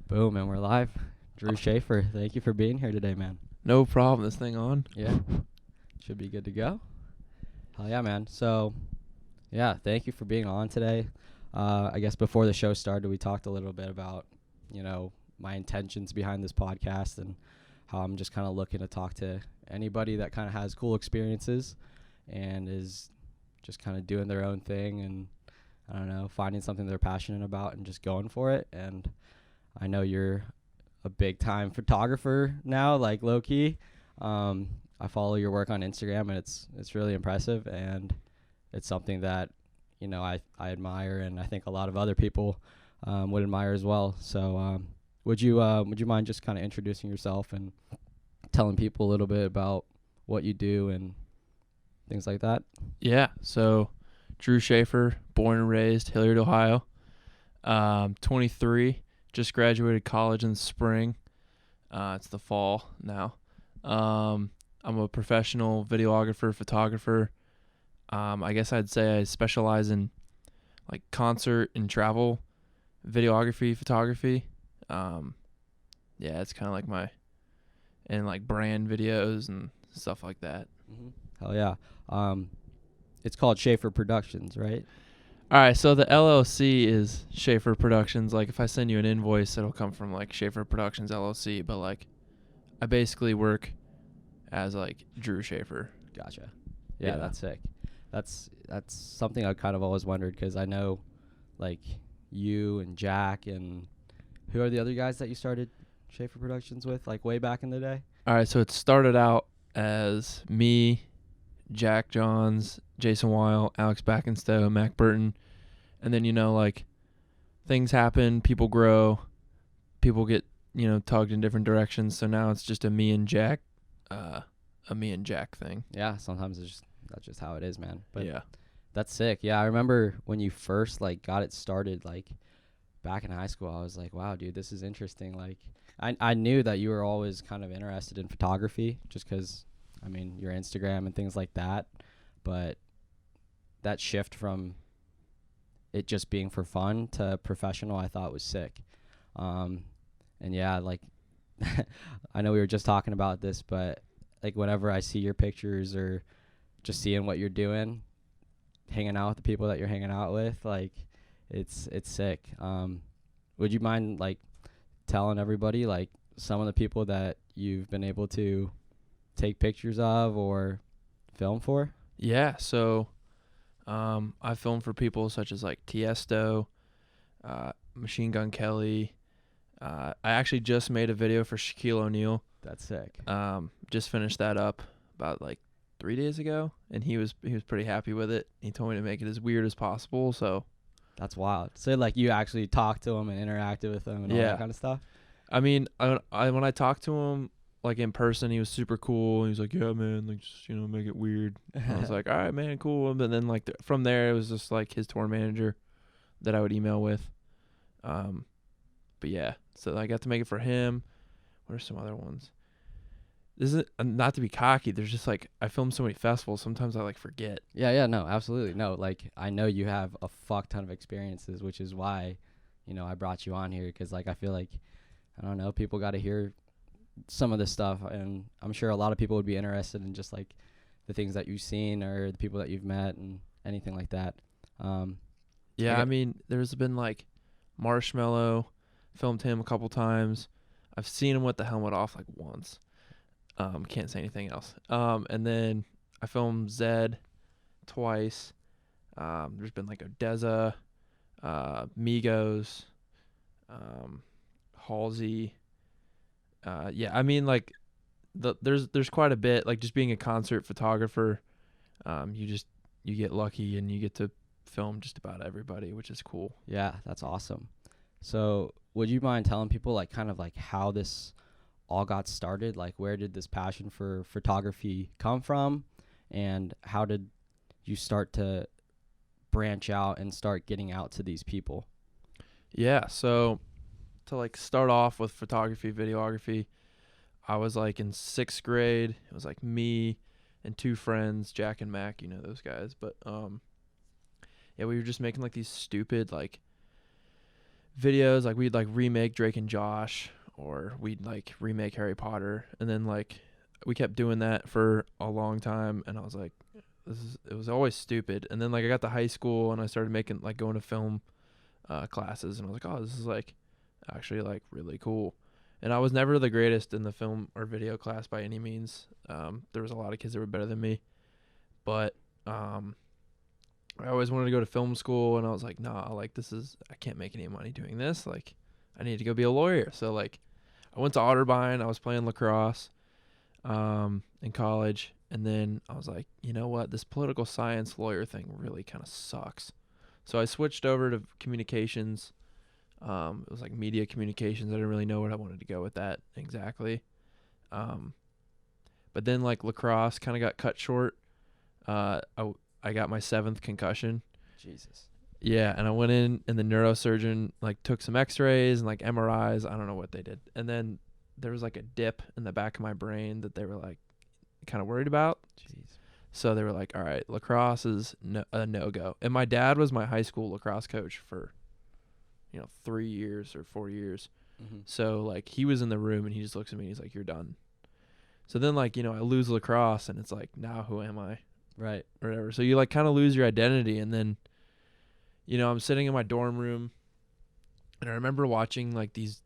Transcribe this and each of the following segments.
Boom, and we're live. Drew Shaffer, thank you for being here today, man. No problem. This thing on? Yeah, should be good to go. Hell yeah, man. So, yeah, thank you for being on today. I guess before the show started, we talked a little bit about, my intentions behind this podcast and how I'm just kind of looking to talk to anybody that kind of has cool experiences and is just kind of doing their own thing and, I don't know, finding something they're passionate about and just going for it. And I know you're a big time photographer now, like low key. I follow your work on Instagram and it's really impressive, and it's something that, I admire, and I think a lot of other people would admire as well. So would you mind just kind of introducing yourself and telling people a little bit about what you do and things like that? Yeah. So, Drew Shaffer, born and raised Hilliard, Ohio. 23. Just graduated college in the spring. It's the fall now. I'm a professional videographer, photographer. I guess I'd say I specialize in like concert and travel videography, photography. Yeah, it's kind of like and like brand videos and stuff like that. Mm-hmm. Hell yeah. It's called Shaffer Productions, right? All right, so the LLC is Shaffer Productions. Like, if I send you an invoice, it'll come from, like, Shaffer Productions LLC. But, like, I basically work as, like, Drew Shaffer. Gotcha. Yeah, that's sick. That's something I kind of always wondered, because I know, like, you and Jack and who are the other guys that you started Shaffer Productions with, like, way back in the day? All right, so it started out as me, Jack Johns, Jason Weil, Alex Backenstow, Mac Burton. And then, like, things happen, people grow, people get, tugged in different directions. So now it's just a me and Jack thing. Yeah, sometimes that's just how it is, man. But yeah, that's sick. Yeah, I remember when you first, like, got it started, like, back in high school, I was like, wow, dude, this is interesting. Like, I knew that you were always kind of interested in photography just because, I mean, your Instagram and things like that. But that shift from it just being for fun to professional, I thought was sick. And yeah, like, I know we were just talking about this, but like whenever I see your pictures or just seeing what you're doing, hanging out with the people that you're hanging out with, like, it's sick. Would you mind, like, telling everybody, like, some of the people that you've been able to take pictures of or film for? Yeah, so I filmed for people such as like Tiesto, Machine Gun Kelly. I actually just made a video for Shaquille O'Neal. That's sick. Just finished that up about like 3 days ago, and he was pretty happy with it. He told me to make it as weird as possible. So that's wild. So like you actually talked to him and interacted with him and all that kind of stuff? I mean, I when I talked to him like in person, he was super cool. He was like, yeah, man, like, just, make it weird. I was like, all right, man, cool. But then like from there, it was just like his tour manager that I would email with. But yeah, so I got to make it for him. What are some other ones? This is not to be cocky. There's just like, I filmed so many festivals. Sometimes I like forget. Yeah, no, absolutely. No, like, I know you have a fuck ton of experiences, which is why, I brought you on here. Because like, I feel like, I don't know, people got to hear some of this stuff, and I'm sure a lot of people would be interested in just like the things that you've seen or the people that you've met and anything like that. I mean, there's been like Marshmello, filmed him a couple times. I've seen him with the helmet off like once. Can't say anything else. And then I filmed Zed twice. There's been like Odessa, Migos, Halsey. I mean, like, there's quite a bit. Like, just being a concert photographer, you get lucky and you get to film just about everybody, which is cool. Yeah, that's awesome. So would you mind telling people like kind of like how this all got started? Like, where did this passion for photography come from, and how did you start to branch out and start getting out to these people? Yeah, so to like start off with photography, videography, I was like in 6th grade. It was like me and 2 friends, Jack and Mac, those guys. But we were just making like these stupid like videos. Like we'd like remake Drake and Josh, or we'd like remake Harry Potter, and then like we kept doing that for a long time, and I was like, it was always stupid. And then like I got to high school and I started making like going to film classes, and I was like, oh, this is like actually like really cool. And I was never the greatest in the film or video class by any means. There was a lot of kids that were better than me, but I always wanted to go to film school, and I was like, nah, like I can't make any money doing this. Like I need to go be a lawyer. So like I went to Otterbein. I was playing lacrosse in college, and then I was like, you know what, this political science lawyer thing really kind of sucks. So I switched over to communications. It was like media communications. I didn't really know what I wanted to go with that exactly. But then like lacrosse kind of got cut short. I got my 7th concussion. Jesus. Yeah, and I went in, and the neurosurgeon like took some X-rays and like MRIs. I don't know what they did. And then there was like a dip in the back of my brain that they were like kind of worried about. Jeez. So they were like, all right, lacrosse is a no-go. And my dad was my high school lacrosse coach for 3 years or 4 years. Mm-hmm. So like he was in the room, and he just looks at me and he's like, you're done. So then like, I lose lacrosse, and it's like, now who am I? Right. Or whatever. So you like kind of lose your identity. And then, I'm sitting in my dorm room, and I remember watching like these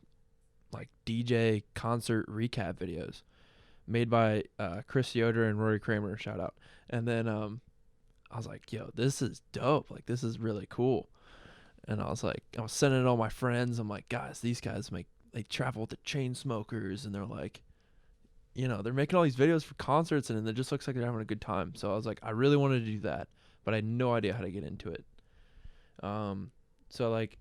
like DJ concert recap videos made by Chris Yoder and Rory Kramer, shout out. And then I was like, yo, this is dope. Like this is really cool. And I was sending it to all my friends. I'm like, guys, these guys they travel with the chain smokers, and they're like, they're making all these videos for concerts, and it just looks like they're having a good time. So I was like, I really wanted to do that, but I had no idea how to get into it. So like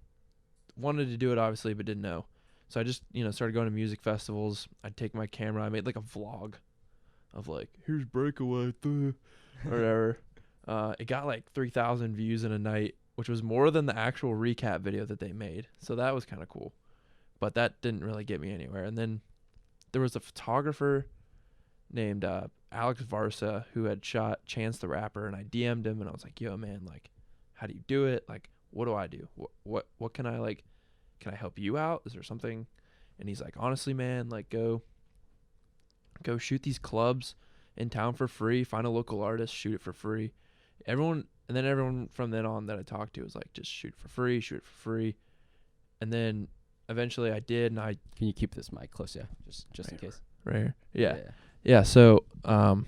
wanted to do it obviously, but didn't know. So I just, started going to music festivals. I'd take my camera. I made like a vlog of like, here's Breakaway, or whatever. It got like 3,000 views in a night, which was more than the actual recap video that they made. So that was kind of cool, but that didn't really get me anywhere. And then there was a photographer named Alex Varsa who had shot Chance the Rapper, and I DM'd him, and I was like, yo man, like how do you do it? Like what do I do? What can I like? Can I help you out? Is there something? And he's like, honestly man, like go shoot these clubs in town for free, find a local artist, shoot it for free. Everyone from then on that I talked to was like, just shoot it for free. And then eventually I did, and I Can you keep this mic close? Yeah, just in case. right here. Yeah. So so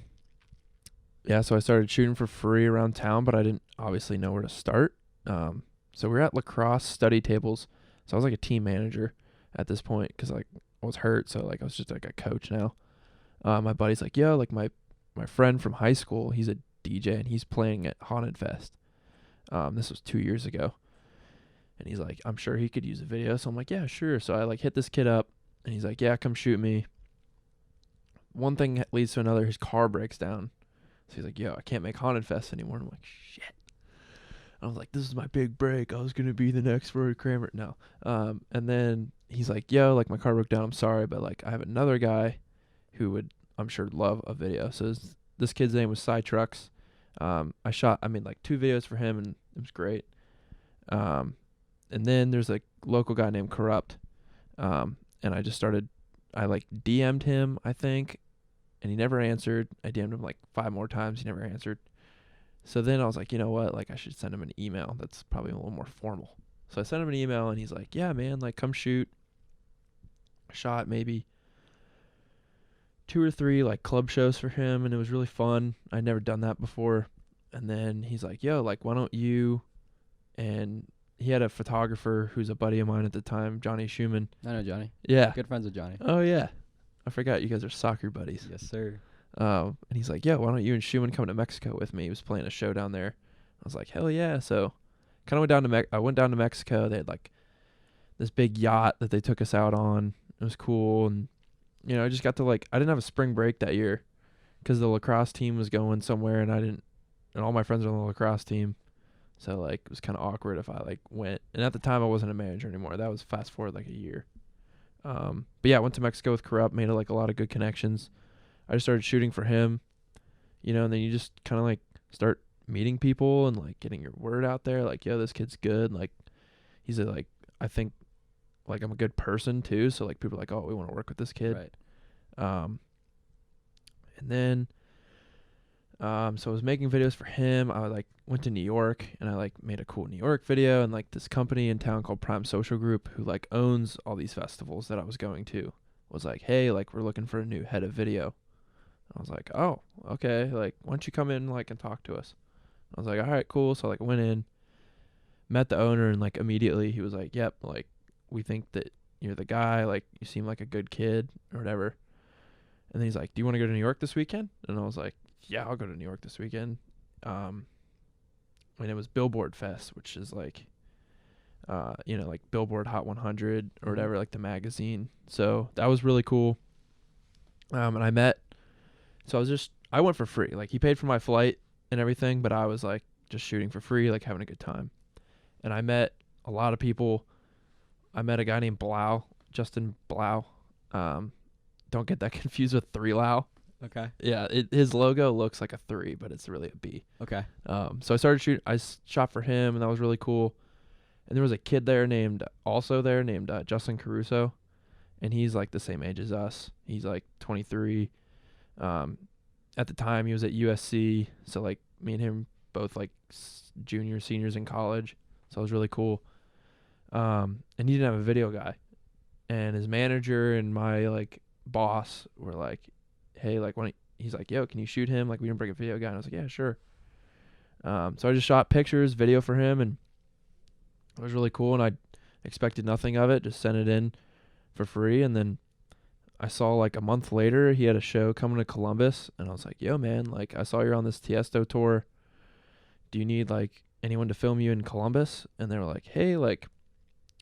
I started shooting for free around town, but I didn't obviously know where to start. So we're at lacrosse study tables. So I was like a team manager at this point, because like I was hurt, so like I was just like a coach now. My buddy's like, yo, like my friend from high school, he's a DJ, and he's playing at Haunted Fest. This was 2 years ago. And he's like, I'm sure he could use a video. So I'm like, yeah, sure. So I like hit this kid up, and he's like, yeah, come shoot me. One thing leads to another. His car breaks down. So he's like, yo, I can't make Haunted Fest anymore. And I'm like, shit. I was like, this is my big break. I was going to be the next Rory Kramer. No. And then he's like, yo, like my car broke down. I'm sorry, but like I have another guy who would, I'm sure, love a video. So this kid's name was Cy Trucks. I made like 2 videos for him, and it was great. And then there's a local guy named Corrupt. And I like DM'd him, I think, and he never answered. I DM'd him like 5 more times. He never answered. So then I was like, you know what? Like I should send him an email. That's probably a little more formal. So I sent him an email, and he's like, yeah, man, like come shoot. I shot maybe 2 or 3 like club shows for him, and it was really fun. I'd never done that before. And then he's like, yo, like why don't you, and he had a photographer who's a buddy of mine at the time, Johnny Schumann. I know Johnny. Yeah. Good friends with Johnny. Oh yeah. I forgot you guys are soccer buddies. Yes, sir. And he's like, yeah, why don't you and Schumann come to Mexico with me? He was playing a show down there. I was like, hell yeah. So kind of went down to Mexico. They had like this big yacht that they took us out on. It was cool. And, I just got to I didn't have a spring break that year because the lacrosse team was going somewhere, and all my friends were on the lacrosse team. So like it was kind of awkward if I like went. And at the time I wasn't a manager anymore. That was fast forward like a year. But yeah, I went to Mexico with Corrupt, made like a lot of good connections. I just started shooting for him, and then you just kind of like start meeting people and like getting your word out there. Like, yo, this kid's good. Like, he's I think like I'm a good person too. So like people are like, oh, we want to work with this kid. Right. And then so I was making videos for him. I like went to New York and I like made a cool New York video, and like this company in town called Prime Social Group, who like owns all these festivals that I was going to, was like, hey, like we're looking for a new head of video. I was like, oh, okay, like why don't you come in like and talk to us? I was like, all right, cool. So like I went in, met the owner, and like immediately he was like, yep, like we think that you're the guy, like you seem like a good kid or whatever. And then he's like, do you want to go to New York this weekend? And I was like, yeah, I'll go to New York this weekend. And it was Billboard Fest, which is like, like Billboard Hot 100 or whatever, like the magazine. So that was really cool. And I went for free. Like he paid for my flight and everything, but I was like just shooting for free, like having a good time. And I met a lot of people. I met a guy named Blau, Justin Blau. Don't get that confused with 3Lau. Okay. Yeah, his logo looks like a 3, but it's really a B. Okay. So I started shooting. I shot for him, and that was really cool. And there was a kid there named Justin Caruso, and he's like the same age as us. He's like 23. At the time, he was at USC, so like me and him both like seniors in college. So it was really cool. And he didn't have a video guy, and his manager and my like boss were like, hey, like he's like, yo, can you shoot him? Like we didn't bring a video guy. And I was like, yeah, sure. So I just shot pictures, video for him, and it was really cool. And I expected nothing of it, just sent it in for free. And then I saw like a month later he had a show coming to Columbus, and I was like, yo, man, like I saw you're on this Tiesto tour. Do you need like anyone to film you in Columbus? And they were like, hey, like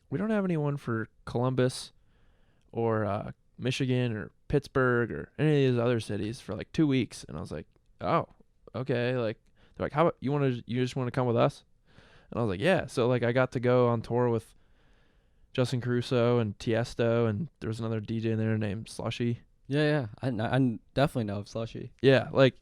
we don't have anyone for Columbus or Michigan or Pittsburgh or any of these other cities for like 2 weeks. And I was like, oh, okay. Like they're like, how about you just want to come with us? And I was like, yeah. So like I got to go on tour with Justin Caruso and Tiesto, and there was another DJ in there named Slushy. Yeah. I definitely know of Slushy. Yeah, like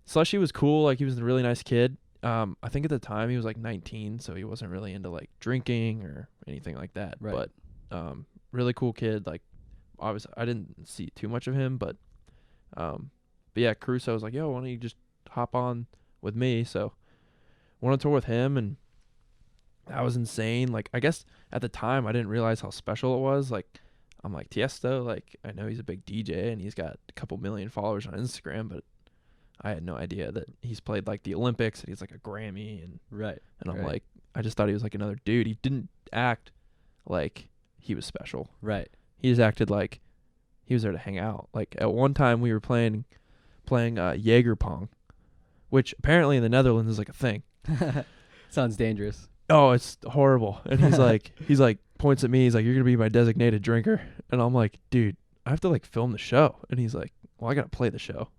Slushy was cool. Like he was a really nice kid. I think at the time he was like 19, so he wasn't really into like drinking or anything like that. Right. But really cool kid. Like obviously I didn't see too much of him, but yeah, Caruso was like, yo, why don't you just hop on with me? So went on tour with him, and that was insane. Like I guess at the time I didn't realize how special it was. Like I'm like, Tiesto, like I know he's a big DJ and he's got a couple million followers on Instagram, but I had no idea that he's played like the Olympics and he's like a Grammy and Right. And I'm like, I just thought he was like another dude. He didn't act like he was special. Right. He just acted like he was there to hang out. Like at one time we were playing Jaeger pong, which apparently in the Netherlands is like a thing. Sounds dangerous. Oh, it's horrible. And he's like points at me. He's like, you're gonna be my designated drinker. And I'm like, dude, I have to like film the show. And he's like, well, I gotta play the show.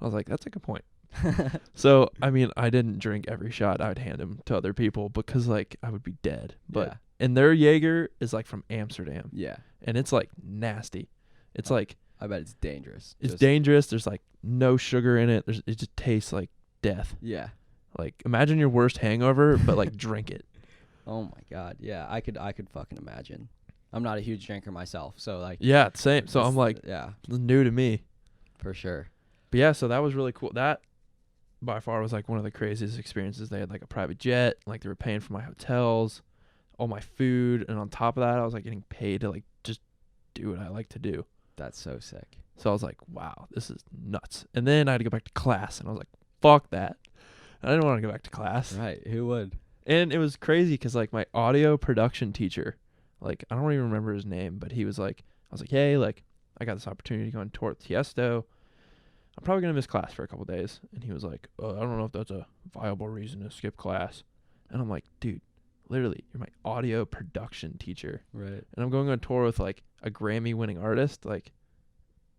I was like, that's a good point. So, I mean, I didn't drink every shot I would hand him to other people because, like, I would be dead. But, Yeah. And their Jaeger is, like, from Amsterdam. Yeah. And it's, like, nasty. It's, like. I bet it's dangerous. It's dangerous. There's, like, no sugar in it. It just tastes like death. Yeah. Like, imagine your worst hangover, but, like, drink it. Oh, my God. Yeah, I could fucking imagine. I'm not a huge drinker myself, so, like. Yeah, same. So, I'm like, yeah. It's new to me. For sure. But, yeah, so that was really cool. That by far was like one of the craziest experiences. They had like a private jet, like they were paying for my hotels, all my food, and on top of that I was like getting paid to like just do what I like to do. That's so sick. So I was like, wow, this is nuts. And then I had to go back to class, and I was like, fuck that. I didn't want to go back to class. Right. Who would? And it was crazy because like my audio production teacher, like I don't even remember his name, but he was like, I was like, hey, like I got this opportunity to go on tour with Tiesto. I'm probably going to miss class for a couple days. And he was like, I don't know if that's a viable reason to skip class. And I'm like, dude, literally, you're my audio production teacher. Right. And I'm going on tour with like a Grammy winning artist, like,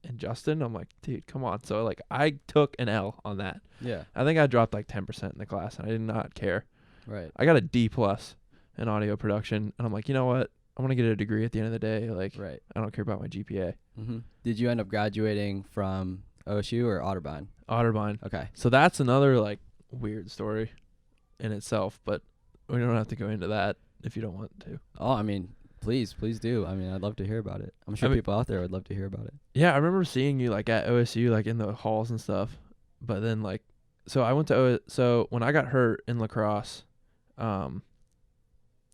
and Justin. I'm like, dude, come on. So like I took an L on that. Yeah. I think I dropped like 10% in the class, and I did not care. Right. I got a D+ in audio production. And I'm like, you know what? I want to get a degree at the end of the day. Like, right. I don't care about my GPA. Mm-hmm. Did you end up graduating from OSU or Otterbein? Otterbein. Okay. So that's another like weird story in itself, but we don't have to go into that if you don't want to. Oh, I mean, Please do. I mean, I'd love to hear about it. I'm sure people out there would love to hear about it. Yeah, I remember seeing you like at OSU, like in the halls and stuff. But then like, so I went to so when I got hurt in lacrosse, I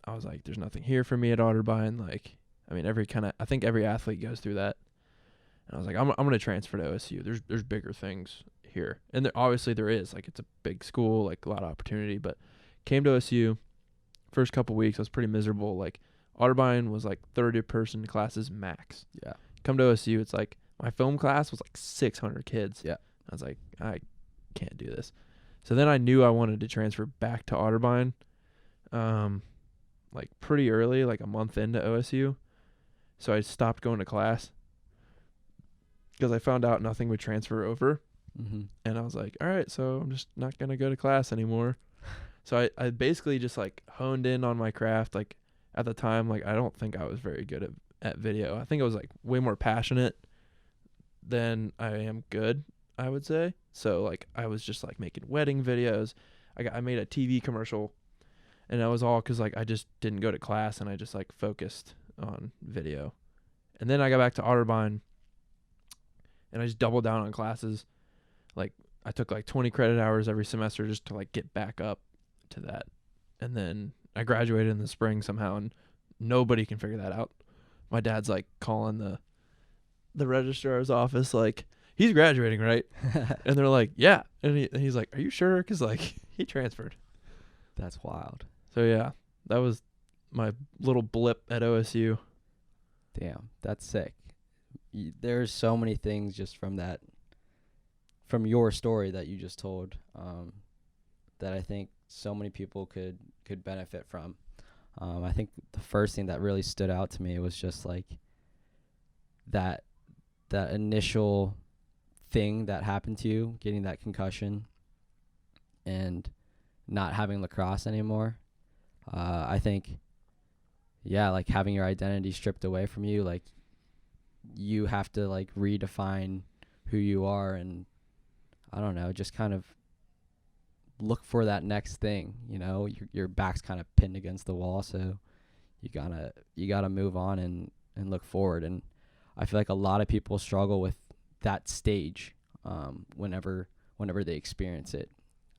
was like, there's nothing here for me at Otterbein. Like, I mean, I think every athlete goes through that. And I was like, I'm gonna transfer to OSU. There's bigger things here, and obviously there is. Like, it's a big school, like a lot of opportunity. But came to OSU. First couple weeks, I was pretty miserable. Like, Otterbein was like 30-person classes max. Yeah. Come to OSU, it's like my film class was like 600 kids. Yeah. I was like, I can't do this. So then I knew I wanted to transfer back to Otterbein, like pretty early, like a month into OSU. So I stopped going to class because I found out nothing would transfer over. Mm-hmm. And I was like, all right, so I'm just not going to go to class anymore. So I basically just like honed in on my craft. Like at the time, like I don't think I was very good at video. I think I was like way more passionate than I am good, I would say. So like I was just like making wedding videos. I made a TV commercial, and that was all because like I just didn't go to class and I just like focused on video. And then I got back to Otterbein, and I just doubled down on classes. Like I took like 20 credit hours every semester just to like get back up to that. And then I graduated in the spring somehow, and nobody can figure that out. My dad's like calling the registrar's office like, he's graduating, right? And they're like, yeah. And he's like, are you sure? Because like he transferred. That's wild. So yeah, that was my little blip at OSU. Damn, that's sick. There's so many things just from your story that you just told, that I think so many people could benefit from. I think the first thing that really stood out to me was just like that initial thing that happened to you, getting that concussion and not having lacrosse anymore. I think, yeah, like having your identity stripped away from you, like you have to like redefine who you are, and I don't know, just kind of look for that next thing. You know, your back's kind of pinned against the wall, so you gotta move on and look forward. And I feel like a lot of people struggle with that stage whenever they experience it.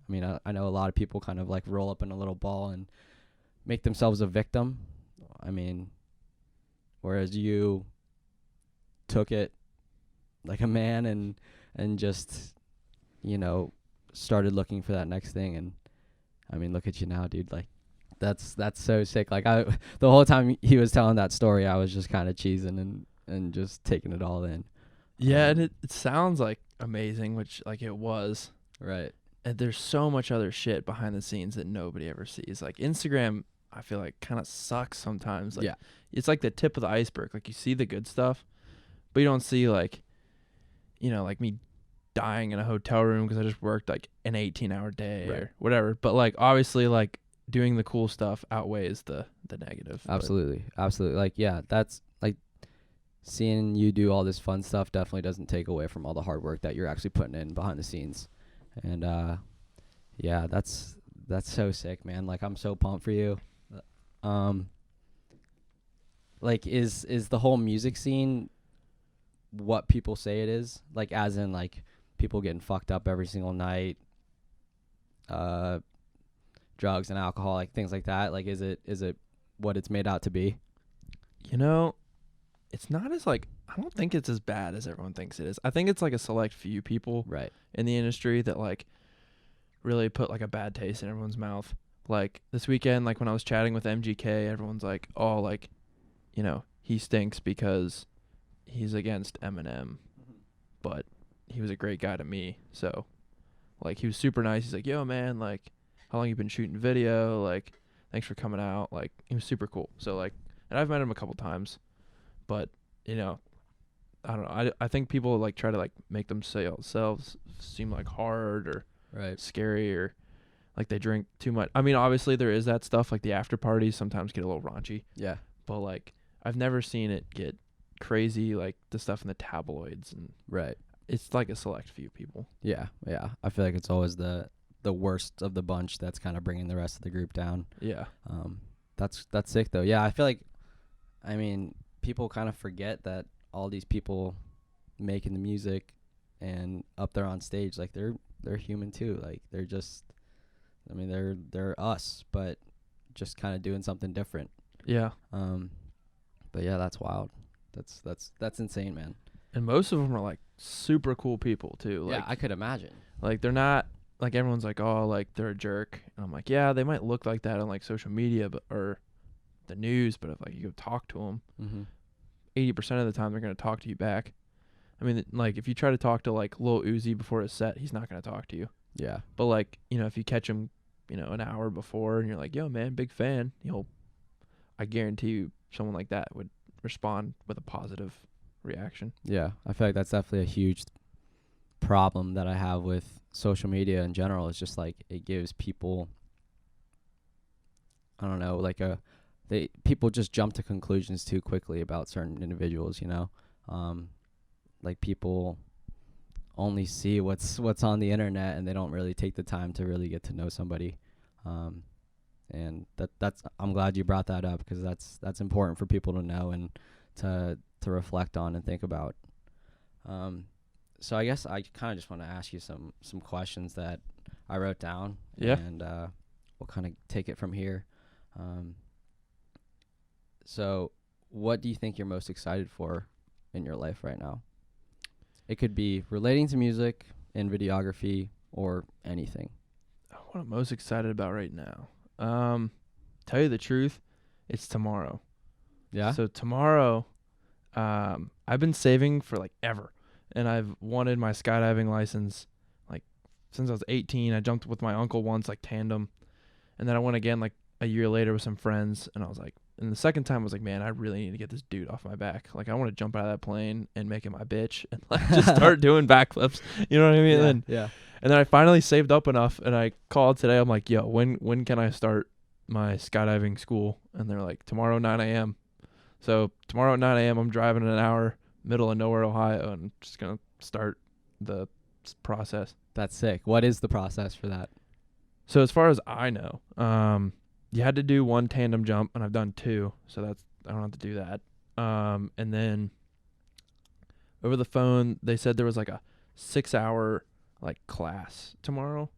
I mean, I know a lot of people kind of like roll up in a little ball and make themselves a victim. I mean, whereas you took it like a man and just, you know, started looking for that next thing. And I mean, look at you now, dude. Like that's so sick. Like the whole time he was telling that story, I was just kind of cheesing and just taking it all in. Yeah, and it sounds like amazing, which like it was. Right. And there's so much other shit behind the scenes that nobody ever sees. Like Instagram, I feel like kind of sucks sometimes. Like, yeah. It's like the tip of the iceberg. Like you see the good stuff, but you don't see like, you know, like me dying in a hotel room because I just worked like an 18-hour day or whatever. But like obviously like doing the cool stuff outweighs the negative. Absolutely. Like, yeah, that's like seeing you do all this fun stuff definitely doesn't take away from all the hard work that you're actually putting in behind the scenes. And yeah, that's so sick, man. Like I'm so pumped for you. Like is the whole music scene what people say it is? Like as in like people getting fucked up every single night, drugs and alcohol, like things like that. Like is it what it's made out to be? You know, it's not as like, I don't think it's as bad as everyone thinks it is. I think it's like a select few people in the industry that like really put like a bad taste in everyone's mouth. Like this weekend, like when I was chatting with MGK, everyone's like, oh, like, you know, he stinks because he's against Eminem, but he was a great guy to me. So like he was super nice. He's like, yo man, like how long you been shooting video? Like thanks for coming out. Like he was super cool. So like, and I've met him a couple times, but you know, I don't know. I think people like try to like make themselves seem like hard or scary or like they drink too much. I mean, obviously there is that stuff, like the after parties sometimes get a little raunchy. Yeah. But like I've never seen it get crazy like the stuff in the tabloids, and it's like a select few people. Yeah. I feel like it's always the worst of the bunch that's kind of bringing the rest of the group down. Yeah. That's sick though. Yeah, I feel like I mean, people kind of forget that all these people making the music and up there on stage, like they're human too. Like they're just, I mean, they're us, but just kind of doing something different. Yeah. But yeah, that's wild. That's insane, man. And most of them are like super cool people too. Yeah, Like, I could imagine. like they're not like everyone's like, oh, like they're a jerk. And I'm like, yeah, they might look like that on like social media, but or the news, but if like you go talk to them, Mm-hmm. 80% of the time they're gonna talk to you back. I mean, like if you try to talk to like Lil Uzi before his set, he's not gonna talk to you. Yeah. But like, you know, if you catch him, you know, an hour before and you're like, yo, man, big fan, I guarantee you someone like that would respond with a positive reaction. Yeah, I feel like that's definitely a huge problem that I have with social media in general. It's just like it gives people, I don't know, like people just jump to conclusions too quickly about certain individuals, you know. Like people only see what's on the internet, and they don't really take the time to really get to know somebody. And that's I'm glad you brought that up, because that's important for people to know and to reflect on and think about. So I guess I kind of just want to ask you some questions that I wrote down. Yeah. And we'll kind of take it from here. So what do you think you're most excited for in your life right now? It could be relating to music and videography or anything. What I'm most excited about right now. Tell you the truth, it's tomorrow. Yeah? So tomorrow, I've been saving for like ever, and I've wanted my skydiving license like since I was 18. I jumped with my uncle once, like tandem, and then I went again like a year later with some friends, and I was like, and the second time I was like, man, I really need to get this dude off my back. Like I want to jump out of that plane and make it my bitch and like just start doing backflips. You know what I mean? Yeah. And then I finally saved up enough, and I called today. I'm like, yo, when can I start my skydiving school? And they're like, tomorrow 9 a.m. So tomorrow at 9 a.m. I'm driving an hour, middle of nowhere, Ohio, and I'm just gonna start the process. That's sick. What is the process for that? So as far as I know, you had to do one tandem jump, and I've done two, so I don't have to do that. And then over the phone, they said there was like a 6-hour like class tomorrow,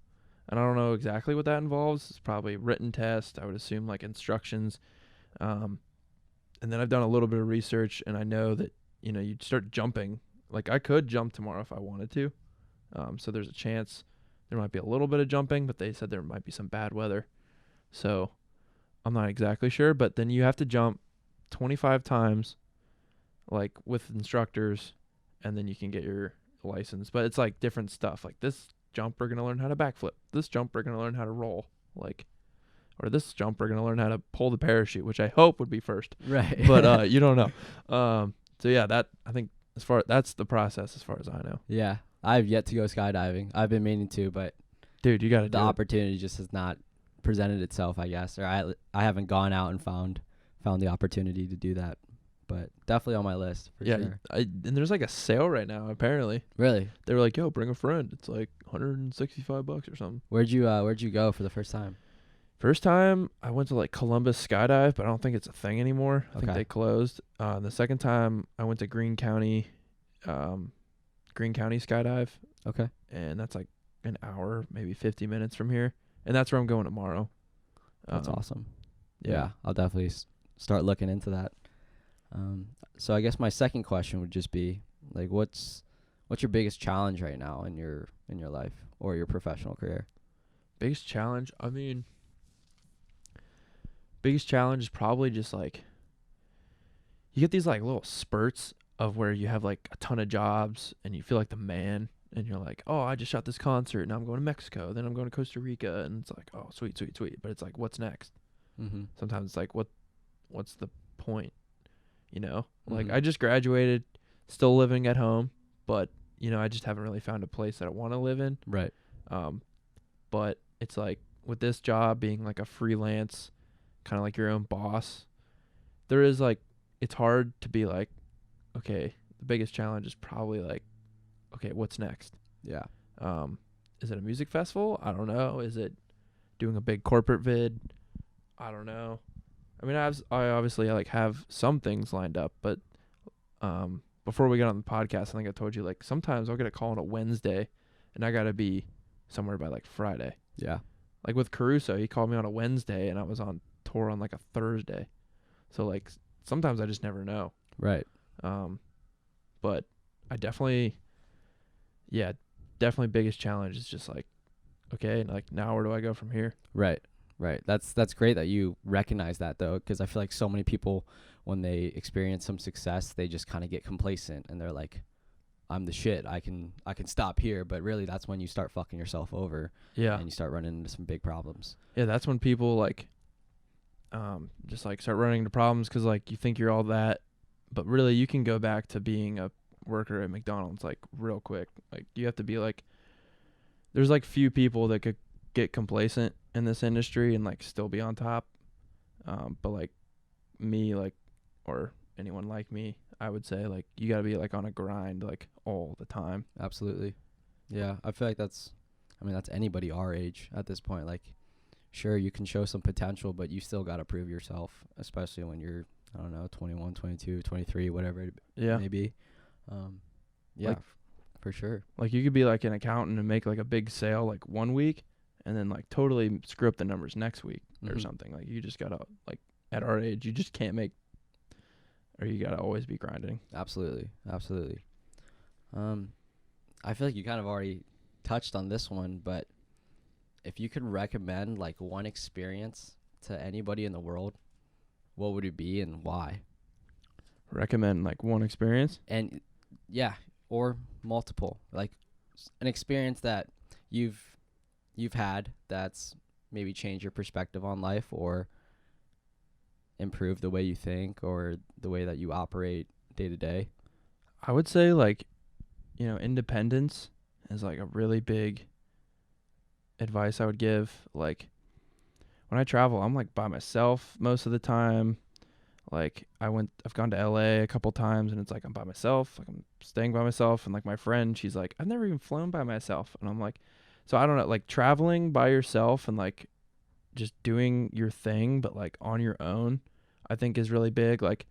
and I don't know exactly what that involves. It's probably written test, I would assume, like instructions. And then I've done a little bit of research, and I know that, you know, you'd start jumping. Like I could jump tomorrow if I wanted to. So there's a chance there might be a little bit of jumping, but they said there might be some bad weather. So I'm not exactly sure, but then you have to jump 25 times, like with instructors, and then you can get your license. But it's like different stuff. Like this jump, we're going to learn how to backflip. This jump, we're going to learn how to roll. Like, or this jump, we're going to learn how to pull the parachute, which I hope would be first. Right. But you don't know. So yeah, I think that's the process as far as I know. Yeah. I've yet to go skydiving. I've been meaning to, but Dude, you got to the do it. opportunity just has not presented itself, I guess. Or I haven't gone out and found the opportunity to do that. But definitely on my list for sure. And there's like a sale right now, apparently. Really? They were like, yo, bring a friend. It's like $165 or something. Where'd you go for the first time? First time I went to like Columbus Skydive, but I don't think it's a thing anymore. I think Okay. they closed. The second time I went to Greene County Skydive, Okay. and that's like an hour, maybe 50 minutes from here. And that's where I'm going tomorrow. That's awesome. Yeah. Yeah, I'll definitely start looking into that. So I guess my second question would just be like, what's your biggest challenge right now in your life or your professional career? Biggest challenge? I mean, biggest challenge is probably just like you get these like little spurts of where you have like a ton of jobs and you feel like the man, and you're like, oh, I just shot this concert, and I'm going to Mexico, then I'm going to Costa Rica, and it's like, oh, sweet, sweet, sweet. But it's like, what's next? Mm-hmm. Sometimes it's like, what's the point? You know, like Mhm. I just graduated, still living at home, but you know, I just haven't really found a place that I want to live in. Right. But it's like with this job being like a freelance, kind of like your own boss, there is like, it's hard to be like, okay, the biggest challenge is probably like, okay, what's next? Yeah. Is it a music festival? I don't know. Is it doing a big corporate vid? I don't know. I mean, I obviously like have some things lined up, but before we got on the podcast, I think I told you like sometimes I'll get a call on a Wednesday, and I gotta be somewhere by like Friday. Yeah. Like with Caruso, he called me on a Wednesday, and I was on tour on like a Thursday. So like sometimes I just never know. Right. But I definitely, yeah, definitely biggest challenge is just like, okay, like now where do I go from here? Right. Right. That's great that you recognize that though, because I feel like so many people, when they experience some success, they just kind of get complacent and they're like, I'm the shit. I can stop here. But really, that's when you start fucking yourself over Yeah. and you start running into some big problems. Yeah, that's when people like just like start running into problems because like you think you're all that, but really you can go back to being a worker at McDonald's like real quick. Like you have to be like, there's like few people that could get complacent in this industry and like still be on top. But like me, like, or anyone like me, I would say like you got to be like on a grind like all the time. Absolutely. Yeah, I feel like that's anybody our age at this point. Like, sure, you can show some potential, but you still got to prove yourself, especially when you're, I don't know, 21, 22, 23, whatever it may be. Yeah, Like, for sure. Like you could be like an accountant and make like a big sale like one week and then like totally screw up the numbers next week or something. Like you just gotta like at our age you just can't make, or you gotta always be grinding. Absolutely. Absolutely. I feel like you kind of already touched on this one, but if you could recommend like one experience to anybody in the world, what would it be and why? Recommend like one experience? And yeah, or multiple, like an experience that you've had that's maybe changed your perspective on life or improved the way you think or the way that you operate day to day. I would say like, you know, independence is like a really big advice I would give. Like when I travel, I'm like by myself most of the time. Like I've gone to LA a couple times and it's like I'm by myself, like I'm staying by myself, and like my friend, she's like, I've never even flown by myself. And I'm like, so I don't know, like traveling by yourself and like just doing your thing, but like on your own, I think is really big. Like,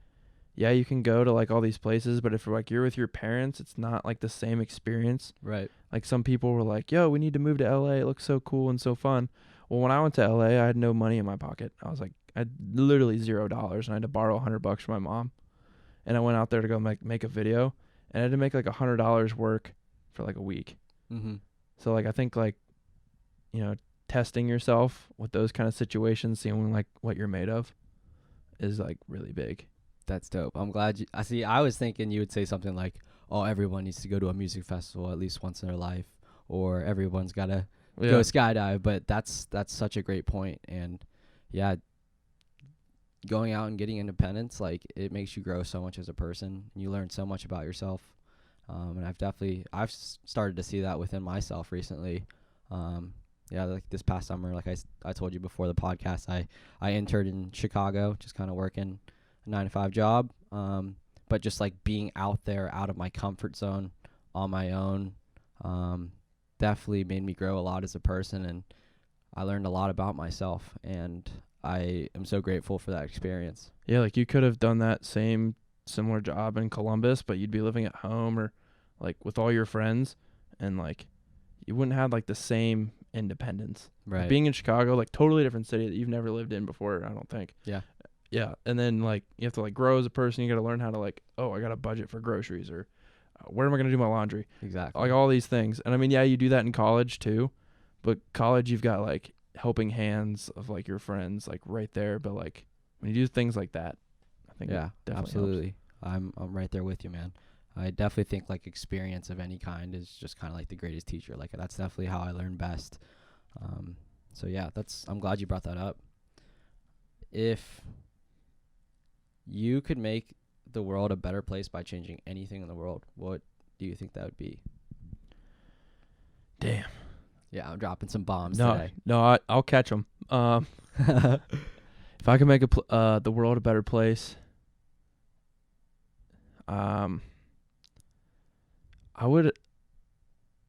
yeah, you can go to like all these places, but if like you're with your parents, it's not like the same experience. Right. Like some people were like, yo, we need to move to LA. It looks so cool and so fun. Well, when I went to LA, I had no money in my pocket. I was like, I had literally $0 and I had to borrow $100 from my mom. And I went out there to go make a video and I had to make like $100 work for like a week. Mm-hmm. So like, I think like, you know, testing yourself with those kind of situations, seeing like what you're made of is like really big. That's dope. I'm glad you. I was thinking you would say something like, "Oh, everyone needs to go to a music festival at least once in their life," or "Everyone's gotta go skydive." But that's such a great point. And yeah, going out and getting independence, like it makes you grow so much as a person. You learn so much about yourself. And I've started to see that within myself recently. Yeah, like this past summer, like I told you before the podcast, I interned in Chicago, just kind of working a 9-to-5 job. But just like being out there, out of my comfort zone, on my own, definitely made me grow a lot as a person, and I learned a lot about myself, and I am so grateful for that experience. Yeah, like you could have done that similar job in Columbus, but you'd be living at home or like with all your friends, and like you wouldn't have like the same independence. Right. Like being in Chicago, like totally different city that you've never lived in before, I don't think. Yeah. Yeah, and then like you have to like grow as a person. You got to learn how to like, oh, I got a budget for groceries, or where am I going to do my laundry? Exactly. Like all these things. And I mean, yeah, you do that in college too, but college you've got like helping hands of like your friends like right there. But like when you do things like that, I think yeah, it definitely absolutely. helps. I'm right there with you, man. I definitely think like experience of any kind is just kind of like the greatest teacher. Like that's definitely how I learn best. So yeah, I'm glad you brought that up. If you could make the world a better place by changing anything in the world, what do you think that would be? Damn. Yeah, I'm dropping some bombs today. No, I'll catch them. If I could make the world a better place, I would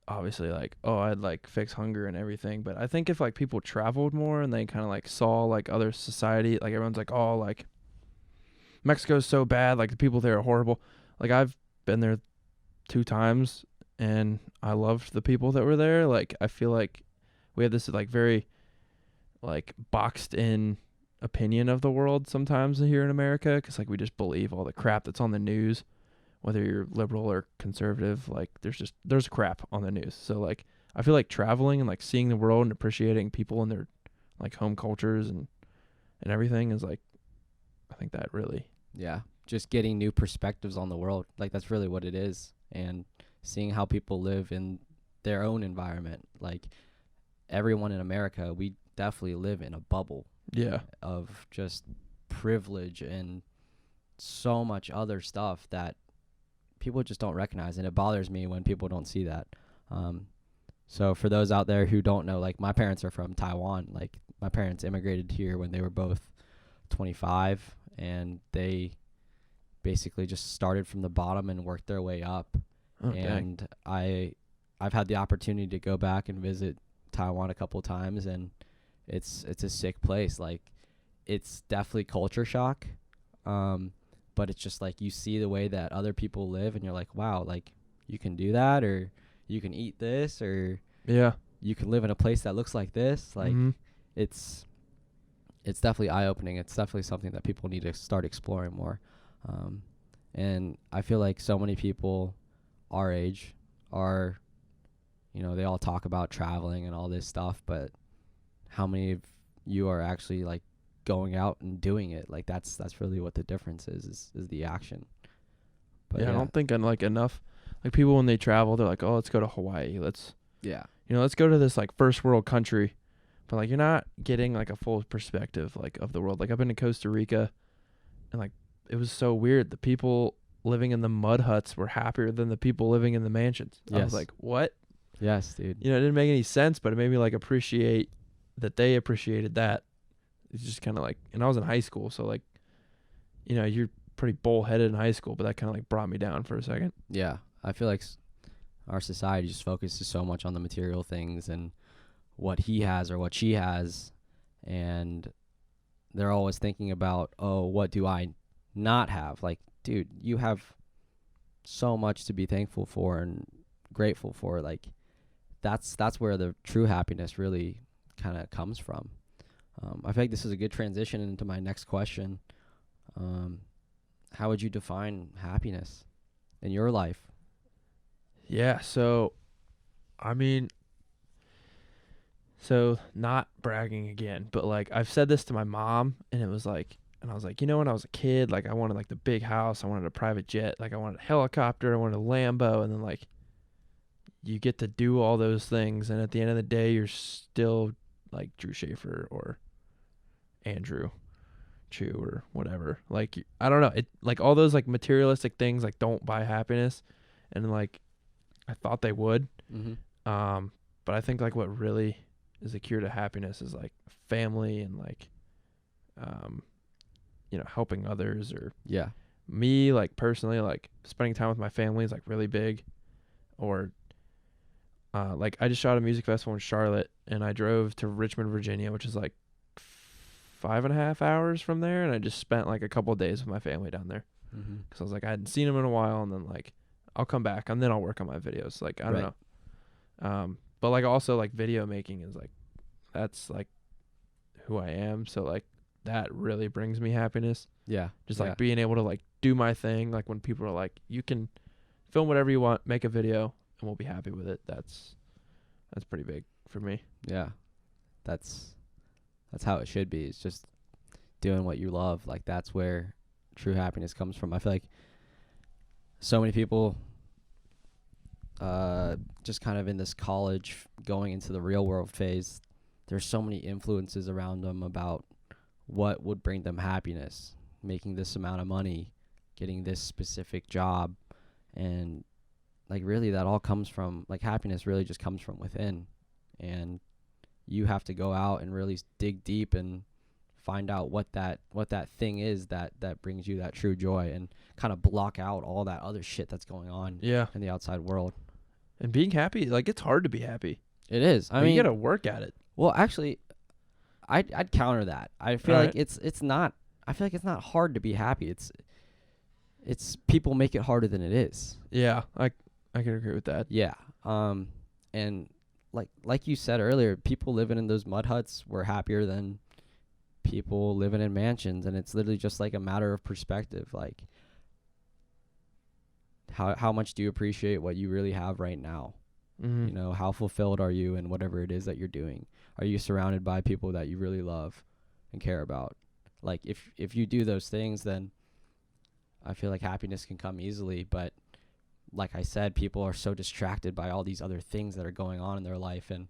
obviously like, oh, I'd like fix hunger and everything. But I think if like people traveled more and they kind of like saw like other society, like everyone's like, oh, like Mexico's so bad, like the people there are horrible. Like I've been there 2 times and I loved the people that were there. Like I feel like we have this like very like boxed in opinion of the world sometimes here in America, because like we just believe all the crap that's on the news, whether you're liberal or conservative. Like there's crap on the news. So like I feel like traveling and like seeing the world and appreciating people and their like home cultures and everything is like, I think that really, Yeah, just getting new perspectives on the world. Like that's really what it is, and seeing how people live in their own environment. Like everyone in America, we definitely live in a bubble yeah, of just privilege and so much other stuff that people just don't recognize, and it bothers me when people don't see that. So for those out there who don't know, like my parents are from Taiwan. Like my parents immigrated here when they were both 25, and they basically just started from the bottom and worked their way up. oh, dang. And I've had the opportunity to go back and visit Taiwan a couple times, and it's a sick place. Like it's definitely culture shock. But it's just like you see the way that other people live and you're like, wow, like you can do that, or you can eat this, or Yeah. you can live in a place that looks like this. Like Mhm. it's definitely eye-opening. It's definitely something that people need to start exploring more. And I feel like so many people our age are, they all talk about traveling and all this stuff, but how many of you are actually like going out and doing it? Like that's really what the difference is the action. But yeah, I don't think like enough like people when they travel, they're like, oh, let's go to Hawaii. Let's let's go to this like first world country. But like you're not getting like a full perspective like of the world. Like I've been to Costa Rica and like it was so weird. The people living in the mud huts were happier than the people living in the mansions. I was Yes. like, what? Yes, dude. It didn't make any sense, but it made me like appreciate that they appreciated that. It's just kind of like, and I was in high school, so like, you're pretty bullheaded in high school, but that kind of like brought me down for a second. Yeah, I feel like our society just focuses so much on the material things and what he has or what she has, and they're always thinking about, oh, what do I not have? Like, dude, you have so much to be thankful for and grateful for. Like that's where the true happiness really kind of comes from. I think this is a good transition into my next question. How would you define happiness in your life? Yeah, so I mean, so not bragging again, but like I've said this to my mom, and it was like, and I was like, when I was a kid, like I wanted like the big house, I wanted a private jet, like I wanted a helicopter, I wanted a Lambo, and then like you get to do all those things, and at the end of the day, you're still like Drew Shaffer or Andrew Chiou or whatever. Like I don't know, it like all those like materialistic things like don't buy happiness, and like I thought they would. Mm-hmm. But I think like what really is the cure to happiness is like family and like helping others, or Yeah. me like personally like spending time with my family is like really big. Or like I just shot a music festival in Charlotte, and I drove to Richmond, Virginia, which is like 5.5 hours from there, and I just spent like a couple of days with my family down there, because I was like I hadn't seen them in a while, and then like I'll come back and then I'll work on my videos. Like I don't know. But like also like video making is like that's like who I am, so like that really brings me happiness. Yeah. Just like being able to like do my thing, like when people are like, you can film whatever you want, make a video, and we'll be happy with it. That's pretty big for me. Yeah. That's how it should be. It's just doing what you love. Like that's where true happiness comes from. I feel like so many people just kind of in this college going into the real world phase, there's so many influences around them about what would bring them happiness, making this amount of money, getting this specific job, and like really that all comes from like happiness really just comes from within, and you have to go out and really dig deep and find out what that thing is that brings you that true joy, and kind of block out all that other shit that's going on Yeah. in the outside world. And being happy, like, it's hard to be happy. It is. I But mean, you got to work at it. well, actually, I'd counter that. I feel All like right. it's not. I feel like it's not hard to be happy. It's people make it harder than it is. Yeah, I can agree with that. Yeah. And like you said earlier, people living in those mud huts were happier than people living in mansions, and it's literally just like a matter of perspective. Like, how much do you appreciate what you really have right now? Mm-hmm. You know, how fulfilled are you in whatever it is that you're doing? Are you surrounded by people that you really love and care about? Like, if you do those things, then I feel like happiness can come easily. But like I said, people are so distracted by all these other things that are going on in their life, and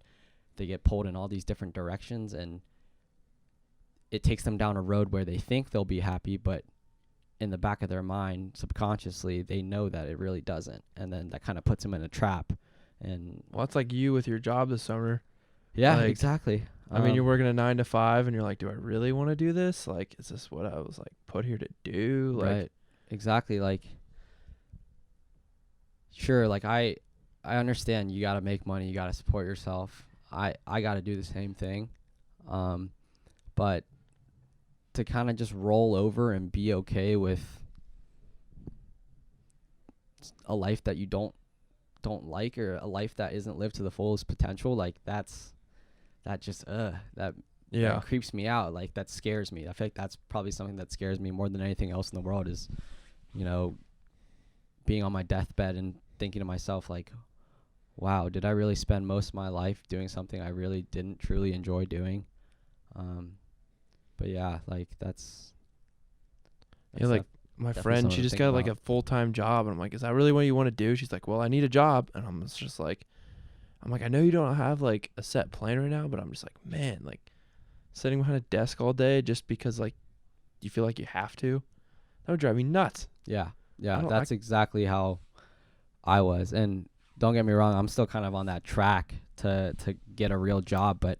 they get pulled in all these different directions, and it takes them down a road where they think they'll be happy, but in the back of their mind, subconsciously, they know that it really doesn't. And then that kind of puts them in a trap. And Well, it's like you with your job this summer. yeah, Like, exactly. I mean, you're working a 9 to 5, and you're like, do I really want to do this? Like, is this what I was like put here to do? Like, right. Exactly. Like, sure, like I understand you got to make money, you got to support yourself. I got to do the same thing. But to kind of just roll over and be okay with a life that you don't like, or a life that isn't lived to the fullest potential, like that yeah, creeps me out. Like, that scares me. I feel like that's probably something that scares me more than anything else in the world is, you know, being on my deathbed and thinking to myself, like, wow, did I really spend most of my life doing something I really didn't truly enjoy doing? But yeah, like that's yeah. Like, def- my definitely friend, something she to just think got like about. a full-time job, and I'm like, is that really what you want to do? She's like, well, I need a job, and I'm just like, I know you don't have like a set plan right now, but I'm just like, man, like sitting behind a desk all day just because like you feel like you have to, that would drive me nuts. Yeah, I yeah, don't. that's exactly how I was. And don't get me wrong, I'm still kind of on that track to get a real job, but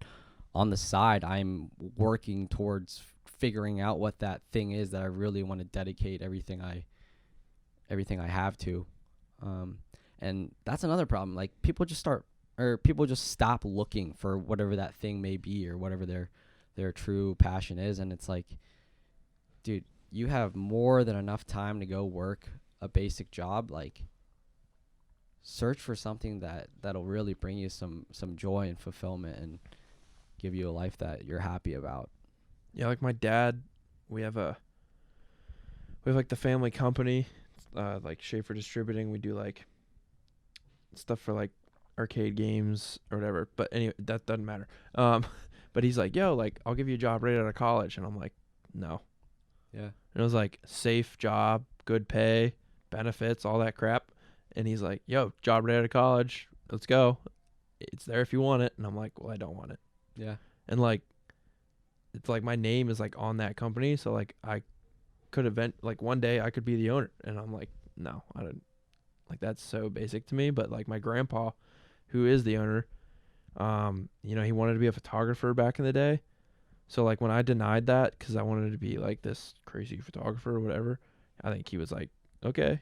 on the side, I'm working towards figuring out what that thing is that I really want to dedicate everything I have to. And that's another problem. Like, people just stop looking for whatever that thing may be, or whatever their true passion is. And it's like, dude, you have more than enough time to go work a basic job. Like, search for something that'll really bring you some joy and fulfillment, and give you a life that you're happy about. Yeah, like my dad, we have like the family company, like Shaffer Distributing. We do like stuff for like arcade games or whatever. But anyway, that doesn't matter. But he's like, yo, like I'll give you a job right out of college, and I'm like, no. Yeah. And it was like safe job, good pay, benefits, all that crap. And he's like, yo, job right out of college, let's go. It's there if you want it. And I'm like, well, I don't want it. Yeah. And like, it's like my name is like on that company, so like I could like one day I could be the owner, and I'm like, no, I don't. Like, that's so basic to me. But like my grandpa, who is the owner, he wanted to be a photographer back in the day. So like when I denied that because I wanted to be like this crazy photographer or whatever, I think he was like, okay,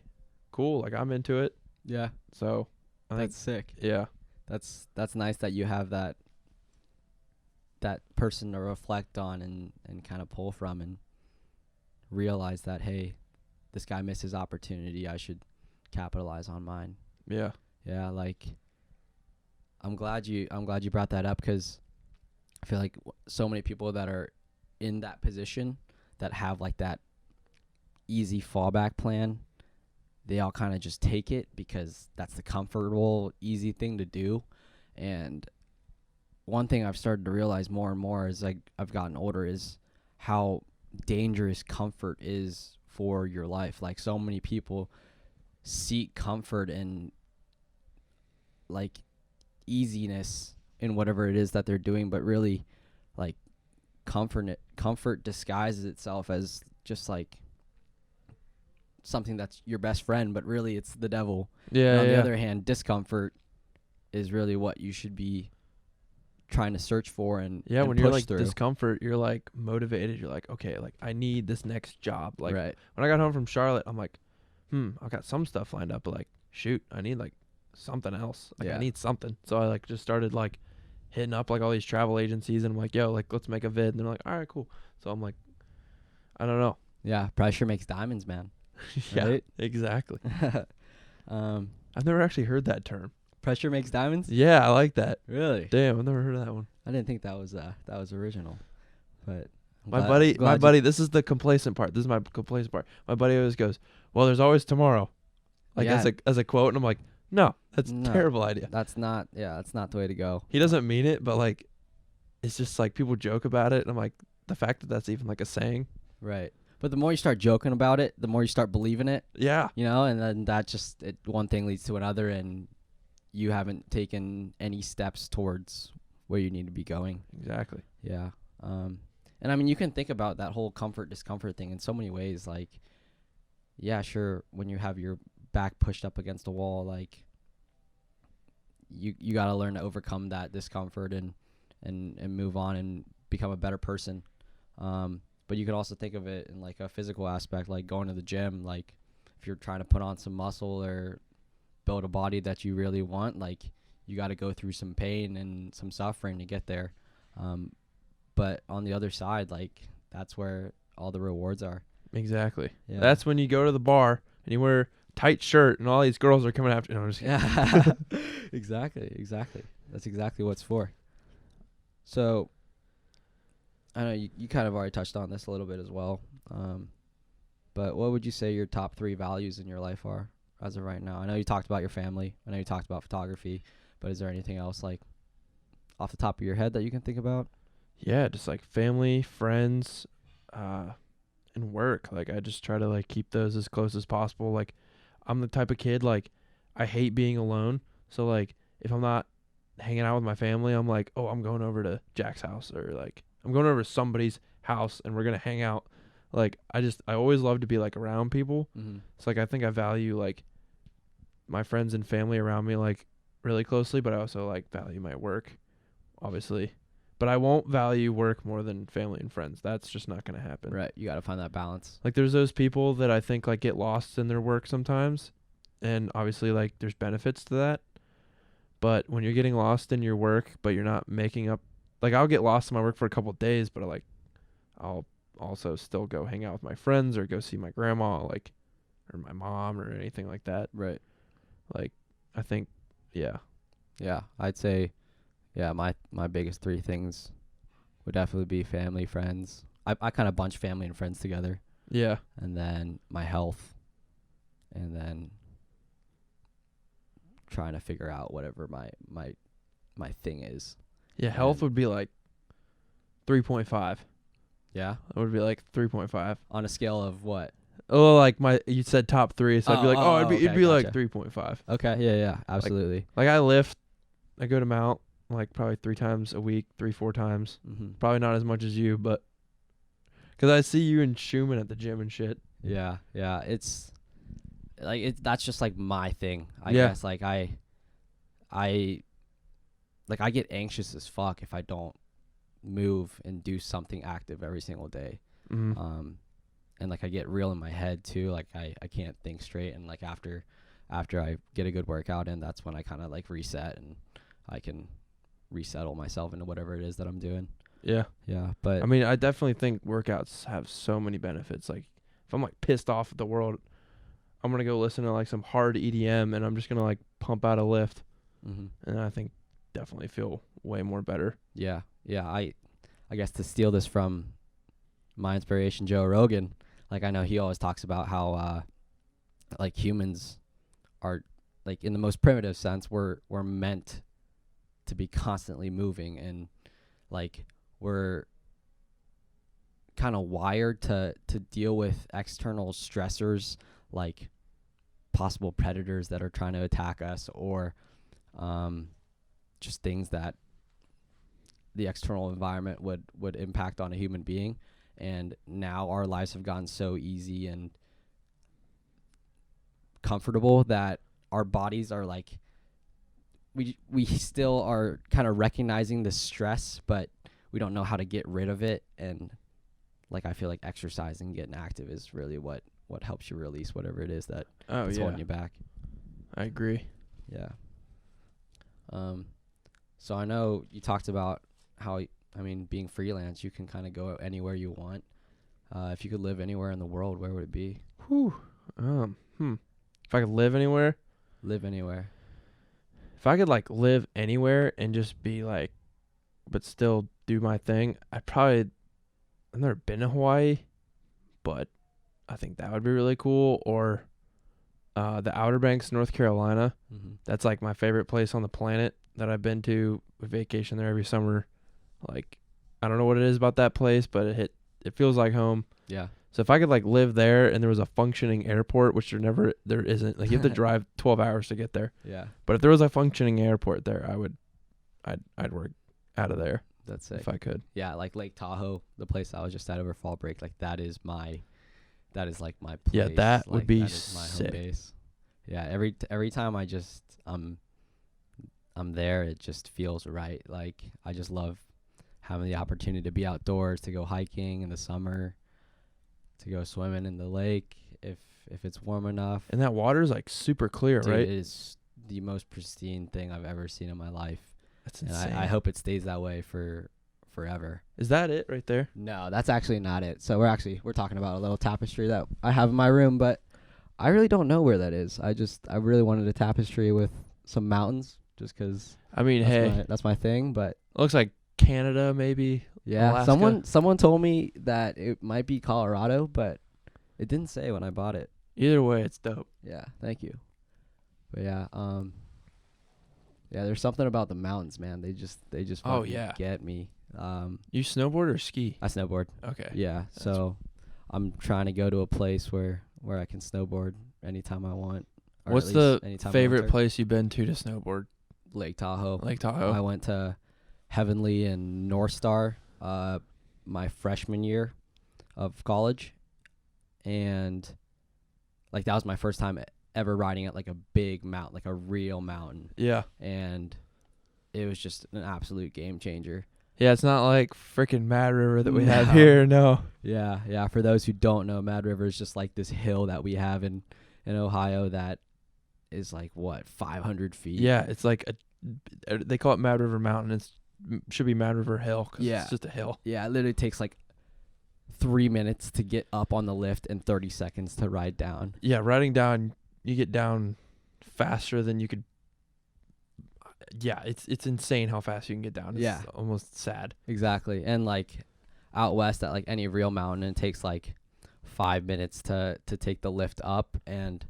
cool, like I'm into it. Yeah. So I think, That's sick. yeah, That's nice that you have that person to reflect on, and kind of pull from, and realize that, hey, this guy missed his opportunity, I should capitalize on mine. yeah, Yeah, like, I'm glad you brought that up, because I feel like so many people that are in that position, that have like that easy fallback plan, they all kind of just take it because that's the comfortable, easy thing to do. And one thing I've started to realize more and more as I've gotten older is how dangerous comfort is for your life. Like, so many people seek comfort and like easiness in whatever it is that they're doing, but really, like, comfort disguises itself as just like something that's your best friend, but really it's the devil. yeah. And on the Yeah. other hand, discomfort is really what you should be trying to search for, and Yeah, and when you're push like through. discomfort, you're like motivated. You're like, okay, like I need this next job. Like Right. when I got home from Charlotte, I'm like, I've got some stuff lined up, but like, shoot, I need like something else. Like Yeah. I need something. So I like just started like hitting up like all these travel agencies, and I'm like, yo, like let's make a vid. And they're like, all right, cool. So I'm like, I don't know. Yeah, pressure makes diamonds, man. Yeah, Right? exactly. um, I've never actually heard that term. pressure makes diamonds. Yeah, I like that. Really? Damn, I've never heard of that one. I didn't think that was original, but I'm My glad- buddy, glad you- this is the complacent part. This is my complacent part. My buddy always goes, well, there's always tomorrow. Like Yeah. as a quote. And I'm like, no, that's a No. terrible idea. That's not. Yeah, that's not the way to go. He doesn't mean it, but like, it's just like people joke about it. And I'm like, the fact that that's even like a saying. Right. But the more you start joking about it, the more you start believing it. Yeah. You know, and then that just one thing leads to another, and you haven't taken any steps towards where you need to be going. Exactly. Yeah. And I mean, you can think about that whole comfort discomfort thing in so many ways. Like, yeah, sure, when you have your back pushed up against a wall, like you got to learn to overcome that discomfort and move on and become a better person. But you could also think of it in like a physical aspect, like going to the gym. Like if you're trying to put on some muscle or build a body that you really want, like you got to go through some pain and some suffering to get there. But on the other side, like that's where all the rewards are. Exactly. Yeah. That's when you go to the bar and you wear a tight shirt and all these girls are coming after you. No, I'm just kidding. Yeah. Exactly. That's exactly what it's for. So I know you kind of already touched on this a little bit as well. But what would you say your top 3 values in your life are as of right now? I know you talked about your family. I know you talked about photography, but is there anything else like off the top of your head that you can think about? Yeah, just like family, friends, and work. Like I just try to like keep those as close as possible. Like I'm the type of kid like I hate being alone. So like if I'm not hanging out with my family, I'm like, oh, I'm going over to Jack's house, or like I'm going over to somebody's house and we're gonna hang out. Like I always love to be like around people. Mm-hmm. So like I think I value like my friends and family around me like really closely, but I also like value my work, obviously. But I won't value work more than family and friends. That's just not going to happen. Right. You got to find that balance. Like there's those people that I think like get lost in their work sometimes. And obviously like there's benefits to that. But when you're getting lost in your work, but you're not making up, like I'll get lost in my work for a couple of days, but like I'll also still go hang out with my friends or go see my grandma, like, or my mom or anything like that. Right. Like I think, yeah. Yeah. I'd say, yeah, my biggest 3 things would definitely be family, friends. I kind of bunch family and friends together. Yeah. And then my health. And then trying to figure out whatever my thing is. Yeah, health And- would be like 3.5. Yeah. It would be like 3.5. On a scale of what? Oh, like you said top 3, so I'd be like, it'd okay, be like gotcha. 3.5. Okay. Yeah. Absolutely. Like I lift, I go to Mount like probably 3 times a week, 3-4 times. Mm-hmm. Probably not as much as you, but because I see you and Schumann at the gym and shit. Yeah. It's like that's just like my thing. I Yeah. guess like I get anxious as fuck if I don't move and do something active every single day. Mm-hmm. And like I get real in my head too. Like I can't think straight. And like after I get a good workout in, that's when I kind of like reset and I can resettle myself into whatever it is that I'm doing. Yeah. Yeah. But I mean, I definitely think workouts have so many benefits. Like if I'm like pissed off at the world, I'm going to go listen to like some hard EDM and I'm just going to like pump out a lift. mm-hmm. And I think definitely feel way more better. Yeah. I guess to steal this from my inspiration, Joe Rogan, like I know he always talks about how like humans are like in the most primitive sense, we're meant to be constantly moving, and like we're kind of wired to deal with external stressors like possible predators that are trying to attack us, or just things that the external environment would impact on a human being. And now our lives have gotten so easy and comfortable that our bodies are like we still are kind of recognizing the stress, but we don't know how to get rid of it. And like I feel like exercising, getting active is really what helps you release whatever it is that is holding you back. I agree. Yeah. So I know you talked about how, I mean, being freelance, you can kind of go anywhere you want. If you could live anywhere in the world, where would it be? Whew. If I could live anywhere, Live anywhere. if I could like live anywhere and just be like, but still do my thing, I've never been to Hawaii, but I think that would be really cool. Or the Outer Banks, North Carolina. Mm-hmm. That's like my favorite place on the planet that I've been to. We vacation there every summer. Like, I don't know what it is about that place, but it feels like home. Yeah. So if I could like live there and there was a functioning airport, which there isn't. Like you have to drive 12 hours to get there. Yeah. But if there was a functioning airport there, I'd work out of there. That's it. If I could. Yeah, like Lake Tahoe, the place I was just at over fall break. Like that is like my place. Yeah, that would be that is my sick. home base. Yeah, every time I'm there, it just feels right. Like I just love having the opportunity to be outdoors, to go hiking in the summer, to go swimming in the lake if it's warm enough. And that water is like super clear, Dude, right? it is the most pristine thing I've ever seen in my life. That's And insane. I hope it stays that way for forever. Is that it right there? No, that's actually not it. So we're talking about a little tapestry that I have in my room, but I really don't know where that is. I really wanted a tapestry with some mountains, just 'cause I mean, that's my thing. But looks like Canada maybe. yeah, Alaska. someone told me that it might be Colorado, but it didn't say when I bought it. Either way, it's dope. Yeah, thank you. But yeah, there's something about the mountains, man. They just Oh, fucking yeah. get me. You snowboard or ski? I snowboard. Okay. Yeah, so I'm trying to go to a place where I can snowboard anytime I want. Or What's at the least anytime I favorite want to. place you've been to snowboard? Lake Tahoe. Lake Tahoe. I went to Heavenly and North Star my freshman year of college, and like that was my first time ever riding at like a big mountain, like a real mountain, Yeah. and it was just an absolute game changer. Yeah, it's not like freaking Mad River that we have No. here. No. Yeah. For those who don't know, Mad River is just like this hill that we have in Ohio that is like what 500 feet. Yeah, it's like they call it Mad River Mountain. Should be Mad River Hill. 'Cause Yeah. it's just a hill. Yeah, it literally takes like 3 minutes to get up on the lift and 30 seconds to ride down. Yeah, riding down, you get down faster than you could. Yeah, it's insane how fast you can get down. It's almost sad. Exactly. And like out west at like any real mountain, it takes like 5 minutes to take the lift up, and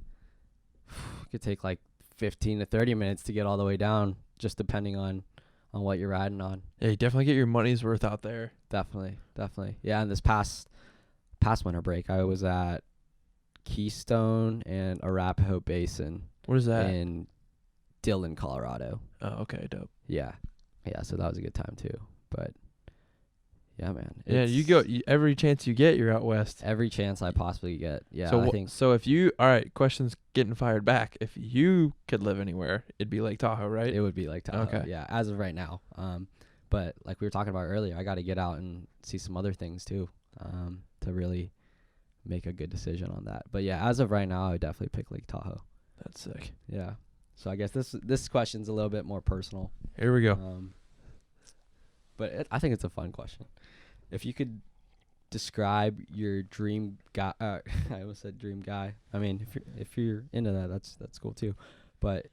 it could take like 15 to 30 minutes to get all the way down, just depending on what you're riding on. Yeah, you definitely get your money's worth out there. Definitely. Yeah, and this past winter break, I was at Keystone and Arapahoe Basin What is that? in Dillon, Colorado. Oh, okay, dope. Yeah, so that was a good time too. But yeah, man. Yeah, you go every chance you get, you're out west. Every chance I possibly get. Yeah, So I think so if you all right, questions getting fired back. If you could live anywhere, it'd be Lake Tahoe, right? it would be like Tahoe. Okay. Yeah, as of right now. But like we were talking about earlier, I got to get out and see some other things too, to really make a good decision on that. But yeah, as of right now, I would definitely pick Lake Tahoe. That's sick. Yeah. So I guess this question's a little bit more personal. Here we go. But I think it's a fun question. If you could describe your dream guy, I almost said dream guy. I mean, if you're into that, that's cool too. But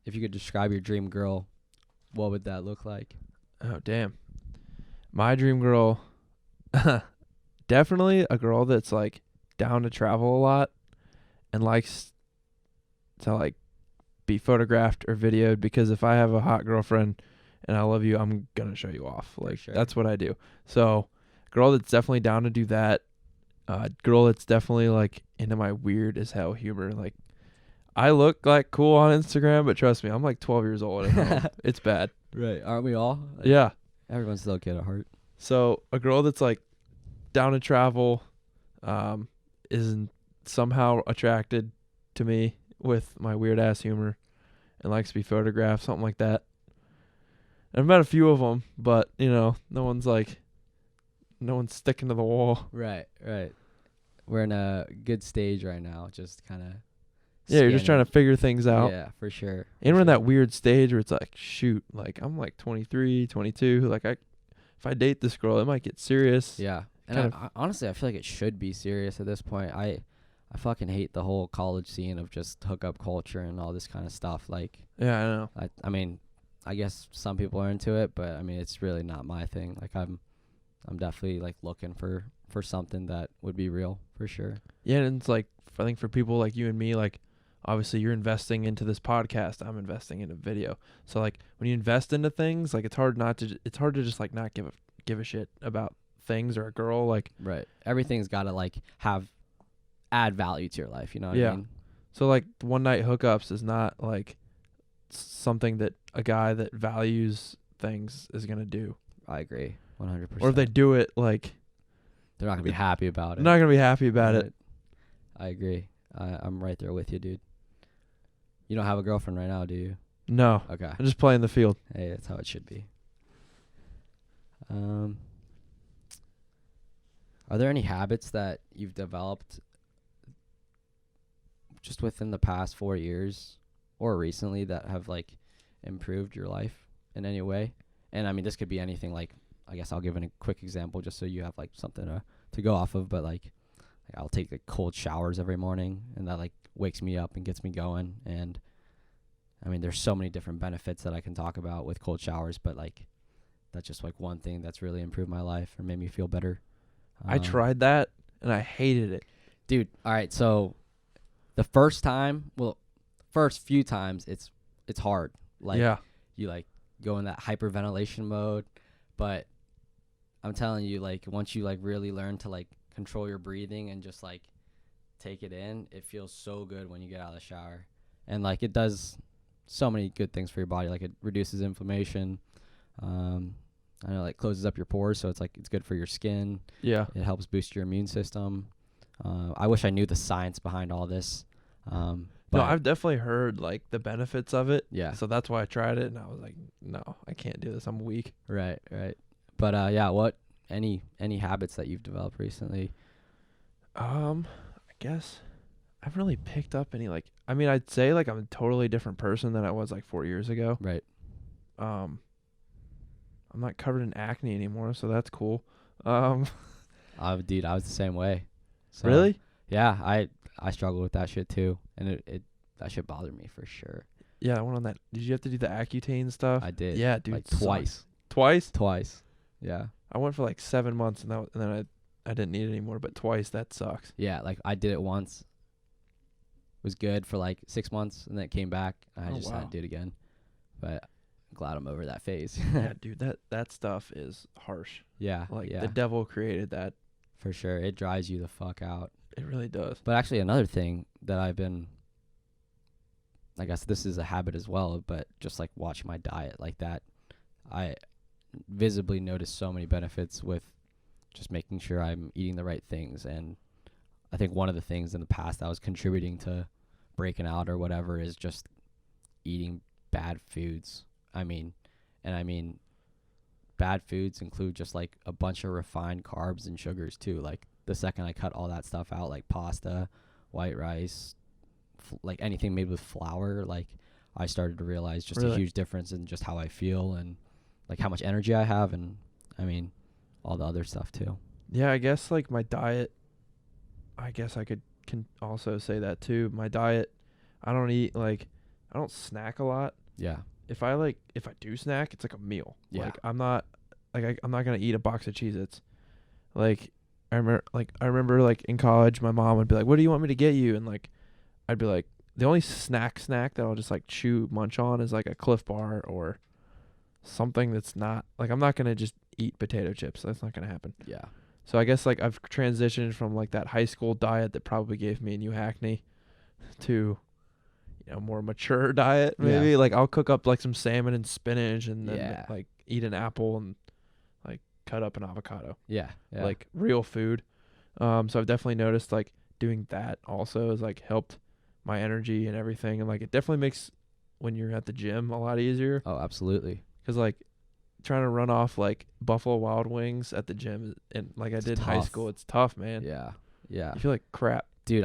if you could describe your dream girl, what would that look like? Oh, damn. My dream girl, definitely a girl that's like down to travel a lot and likes to like be photographed or videoed, because if I have a hot girlfriend and I love you, I'm going to show you off. Like, sure. That's what I do. So, girl that's definitely down to do that. Girl that's definitely like into my weird as hell humor. Like, I look like cool on Instagram, but trust me, I'm like 12 years old at home. It's bad. Right. Aren't we all? Like, Yeah. Everyone's still a kid at heart. So a girl that's like down to travel, isn't somehow attracted to me with my weird ass humor and likes to be photographed, something like that. I've met a few of them, but no one's sticking to the wall. Right. We're in a good stage right now, just kind of Yeah, you're just trying to figure things out. Yeah, for sure. And we're in that weird stage where it's like, shoot, like I'm like 23, 22. Like if I date this girl, it might get serious. Yeah. And honestly, I feel like it should be serious at this point. I fucking hate the whole college scene of just hookup culture and all this kind of stuff. Like, yeah, I know. I mean, I guess some people are into it, but I mean, it's really not my thing. Like, I'm definitely like looking for something that would be real for sure. Yeah, and it's like, I think for people like you and me, like obviously you're investing into this podcast, I'm investing into video. So like when you invest into things, like it's hard to just like not give a shit about things or a girl. Like, right, everything's got to like add value to your life, you know what I mean? So like one night hookups is not like something that a guy that values things is gonna do. I agree 100%. Or if they do it, like they're not gonna be happy about it. They're not gonna be happy about it. I agree. I'm right there with you, dude. You don't have a girlfriend right now, do you? No. Okay. I'm just playing the field. Hey, that's how it should be. Are there any habits that you've developed just within the past 4 years or recently that have like improved your life in any way? And I mean, this could be anything. Like, I guess I'll give a quick example just so you have like something to go off of. But like I'll take like cold showers every morning, and that like wakes me up and gets me going. And I mean, there's so many different benefits that I can talk about with cold showers, but like that's just like one thing that's really improved my life or made me feel better. I tried that and I hated it. Dude, all right, so the first few times it's hard. Like, yeah. You like go in that hyperventilation mode, but I'm telling you, like once you like really learn to like control your breathing and just like take it in, it feels so good when you get out of the shower. And like it does so many good things for your body. Like it reduces inflammation. I know, like closes up your pores, so it's like it's good for your skin. Yeah. It helps boost your immune system. I wish I knew the science behind all this. But no, I've definitely heard like the benefits of it. Yeah. So that's why I tried it, and I was like, no, I can't do this. I'm weak. Right. But yeah, what any habits that you've developed recently? I guess I haven't really picked up any like. I mean, I'd say like I'm a totally different person than I was like 4 years ago. Right. I'm not covered in acne anymore, so that's cool. Dude, I was the same way. So, really? Yeah, I struggle with that shit too, and it that shit bothered me for sure. Yeah, I went on that. Did you have to do the Accutane stuff? I did. Yeah, dude. Like twice. Twice? Yeah. I went for like 7 months, and then I didn't need it anymore. But twice, that sucks. Yeah, like I did it once. Was good for like 6 months, and then it came back. And I just had to do it again. But I'm glad I'm over that phase. Yeah, dude, that stuff is harsh. Yeah. Like yeah. the devil created that. For sure. It dries you the fuck out. It really does. But actually another thing that I've been, I guess this is a habit as well, but just like watching my diet like that, I visibly notice so many benefits with just making sure I'm eating the right things. And I think one of the things in the past that was contributing to breaking out or whatever is just eating bad foods. I mean, bad foods include just like a bunch of refined carbs and sugars too. Like the second I cut all that stuff out, like pasta, white rice, like anything made with flour, like I started to realize just a huge difference in just how I feel and like how much energy I have, and I mean all the other stuff too. Yeah, I guess like my diet, I guess I can also say that too. My diet, I don't snack a lot. Yeah. If I do snack, it's like a meal. Yeah. Like I'm not gonna eat a box of Cheez-Its. Like I remember like in college, my mom would be like, "What do you want me to get you?" And like I'd be like, the only snack that I'll just like munch on is like a Cliff Bar or something that's not like, I'm not gonna just eat potato chips. That's not gonna happen. Yeah. So I guess like I've transitioned from like that high school diet that probably gave me a new acne to more mature diet maybe. Yeah. Like I'll cook up like some salmon and spinach and then like eat an apple and like cut up an avocado. Yeah. Like real food. So I've definitely noticed like doing that also has like helped my energy and everything, and like it definitely makes when you're at the gym a lot easier. Oh, absolutely. Cuz like trying to run off like Buffalo Wild Wings at the gym and like I did in high school, it's tough, man. Yeah. You feel like crap. Dude,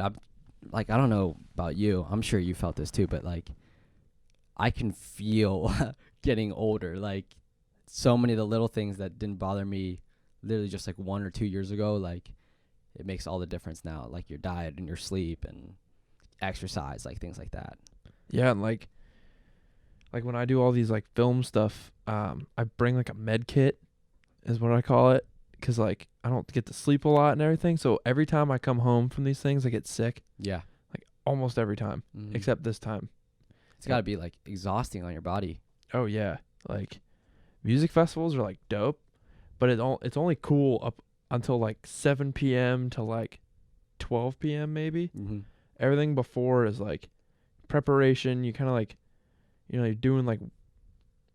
like, I don't know about you. I'm sure you felt this too, but like, I can feel getting older. Like, so many of the little things that didn't bother me literally just like 1 or 2 years ago, like, it makes all the difference now. Like your diet and your sleep and exercise, like things like that. Yeah, and like when I do all these like film stuff, I bring like a med kit, is what I call it, because like I don't get to sleep a lot and everything. So every time I come home from these things, I get sick. Yeah. Like almost every time, except this time. It's got to be like exhausting on your body. Oh yeah, like music festivals are like dope, but it's only cool up until like 7 p.m. to like 12 p.m. maybe. Mm-hmm. Everything before is like preparation. You kind of like, you're doing like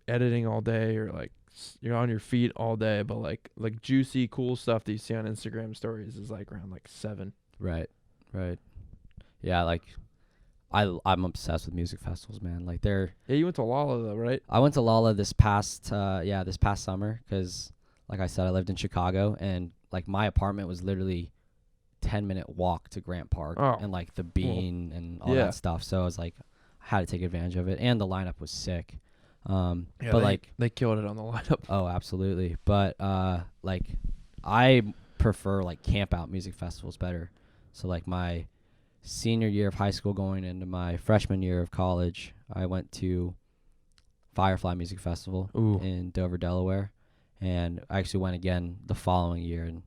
editing all day, or like you're on your feet all day, but like juicy cool stuff that you see on Instagram stories is like around like 7. Right. Yeah, like I'm obsessed with music festivals, man. Like Yeah, you went to Lala though, right? I went to Lala this past summer because, like I said, I lived in Chicago, and like my apartment was literally 10-minute walk to Grant Park and like the Bean and all that stuff. So I was like, I had to take advantage of it, and the lineup was sick. But like they killed it on the lineup. Oh, absolutely. But like I prefer like camp out music festivals better. So like my senior year of high school going into my freshman year of college, I went to Firefly Music Festival in Dover, Delaware, and I actually went again the following year. And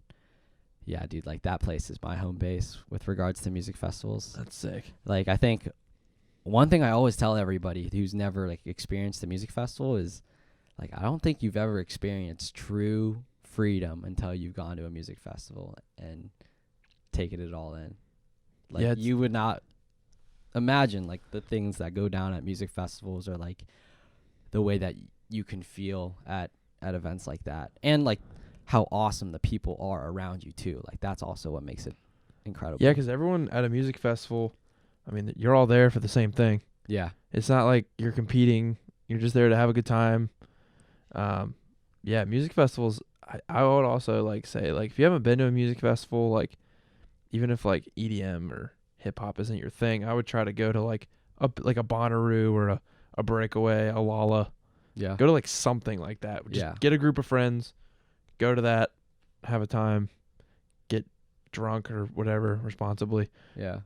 yeah, dude, like that place is my home base with regards to music festivals. That's sick. Like I think one thing I always tell everybody who's never like experienced a music festival is like, I don't think you've ever experienced true freedom until you've gone to a music festival and taken it all in. Like you would not imagine like the things that go down at music festivals, or like the way that you can feel at events like that, and like how awesome the people are around you too. Like that's also what makes it incredible. Yeah, because everyone at a music festival, I mean, you're all there for the same thing. Yeah. It's not like you're competing. You're just there to have a good time. Yeah, music festivals, I would also like say, like, if you haven't been to a music festival, like even if like EDM or hip hop isn't your thing, I would try to go to like a Bonnaroo or a Breakaway, a Lala. Yeah. Go to like something like that. Just get a group of friends, go to that, have a time, get drunk or whatever responsibly. Yeah.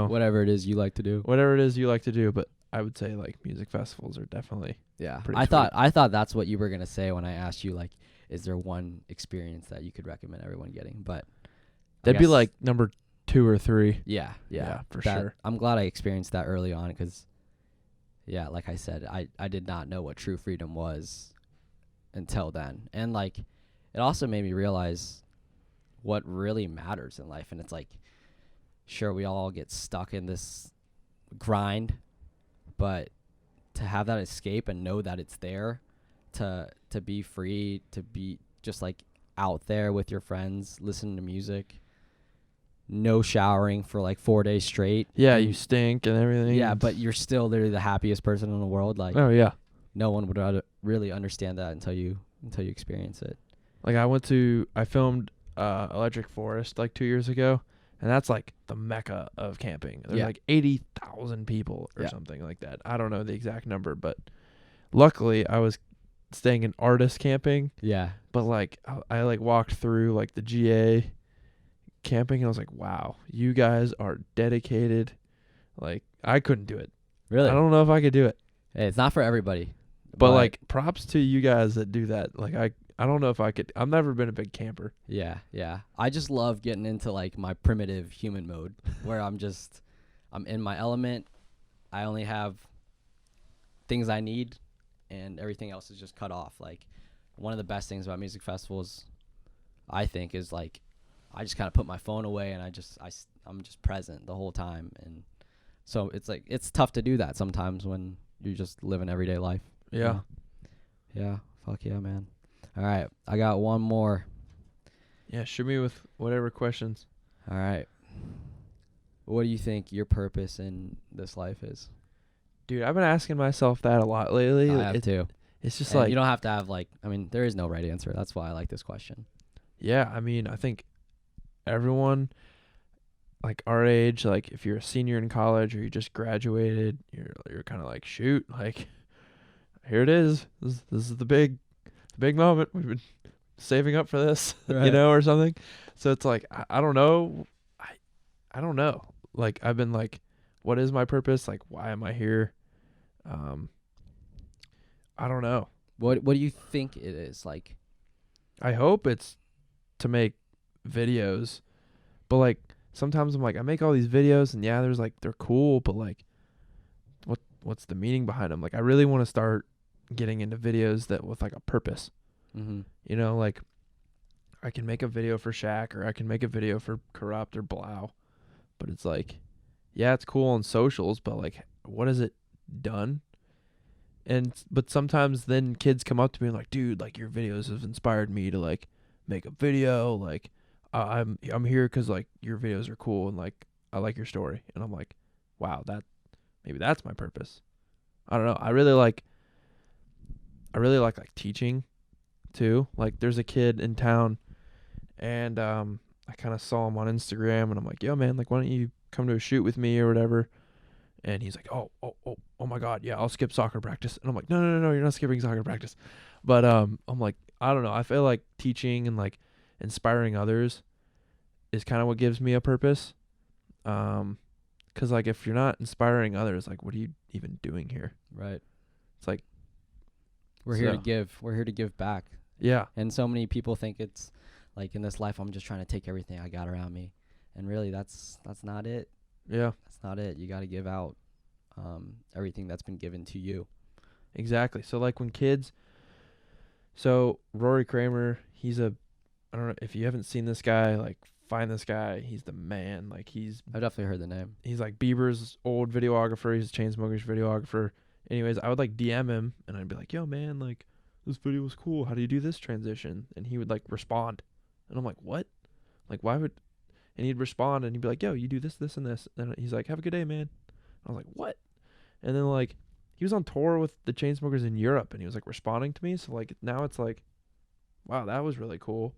Whatever it is you like to do. But I would say like music festivals are definitely I thought that's what you were gonna say when I asked you, like, is there one experience that you could recommend everyone getting? But that'd be like number 2 or 3. Yeah, for sure. I'm glad I experienced that early on because, yeah, like I said, I did not know what true freedom was until then. And, like, it also made me realize what really matters in life. And it's like, sure, we all get stuck in this grind, but to have that escape and know that it's there, to be free, to be just, like, out there with your friends, listening to music, no showering for like 4 days straight. Yeah, you stink and everything. Yeah, but you're still literally the happiest person in the world. Like, oh yeah, no one would really understand that until you experience it. Like I filmed Electric Forest like 2 years ago, and that's like the mecca of camping. There's like 80,000 people or something like that. I don't know the exact number, but luckily I was staying in artist camping. Yeah. But like I like walked through like the GA camping, and I was like, wow, you guys are dedicated. Like I couldn't do it. Really? I don't know if I could do it. Hey, it's not for everybody. But like props to you guys that do that. Like I don't know if I could. I've never been a big camper. Yeah. I just love getting into like my primitive human mode where I'm in my element. I only have things I need, and everything else is just cut off. Like, one of the best things about music festivals, I think, is like I just kind of put my phone away and I'm just present the whole time. And so it's like it's tough to do that sometimes when you're just living everyday life. Yeah. Yeah. Fuck yeah, man. All right, I got one more. Yeah, shoot me with whatever questions. All right. What do you think your purpose in this life is? Dude, I've been asking myself that a lot lately. I have too. It's just and like, you don't have to have like, I mean, there is no right answer. That's why I like this question. Yeah, I mean, I think everyone, like our age, like if you're a senior in college or you just graduated, you're kind of like, shoot, like here it is. This is the big moment. We've been saving up for this, Right. or something. So it's like I don't know. I don't know. Like I've been like, what is my purpose? Like why am I here? Um I don't know. What do you think it is? Like, I hope it's to make videos, but like sometimes I'm like I make all these videos and yeah, there's like they're cool, but like what's the meaning behind them? Like I really want to start getting into videos that with like a purpose. mm-hmm. Like I can make a video for Shaq or I can make a video for Corrupt or Blau, but it's like, yeah, it's cool on socials, but like, what has it done? But sometimes then kids come up to me and like, dude, like your videos have inspired me to like make a video. Like, I'm here because like your videos are cool and like I like your story. And I'm like, wow, maybe that's my purpose. I don't know. I really like teaching too. Like, there's a kid in town, and I kind of saw him on Instagram, and I'm like, yo, man, like, why don't you come to a shoot with me or whatever? And he's like, oh my God, yeah, I'll skip soccer practice. And I'm like, no, you're not skipping soccer practice. But I'm like, I don't know. I feel like teaching and like inspiring others is kind of what gives me a purpose. 'Cause like if you're not inspiring others, like what are you even doing here? Right. It's like We're here to give. We're here to give back. yeah, And so many people think it's like in this life I'm just trying to take everything I got around me, and really that's not it. yeah, That's not it. You got to give out everything that's been given to you. exactly. So like when kids, so Rory Kramer, I don't know if you haven't seen this guy, like find this guy. He's the man. Like I've definitely heard the name. he's like Bieber's old videographer. He's a Chainsmokers videographer. Anyways, I would like DM him and I'd be like, yo, man, like this video was cool. How do you do this transition? And he would like respond. And I'm like, what? Like, why would, and he'd respond and he'd be like, yo, you do this, this, and this. And he's like, have a good day, man. I was like, what? And then like, he was on tour with the Chainsmokers in Europe and he was like responding to me. So like, now it's like, wow, that was really cool.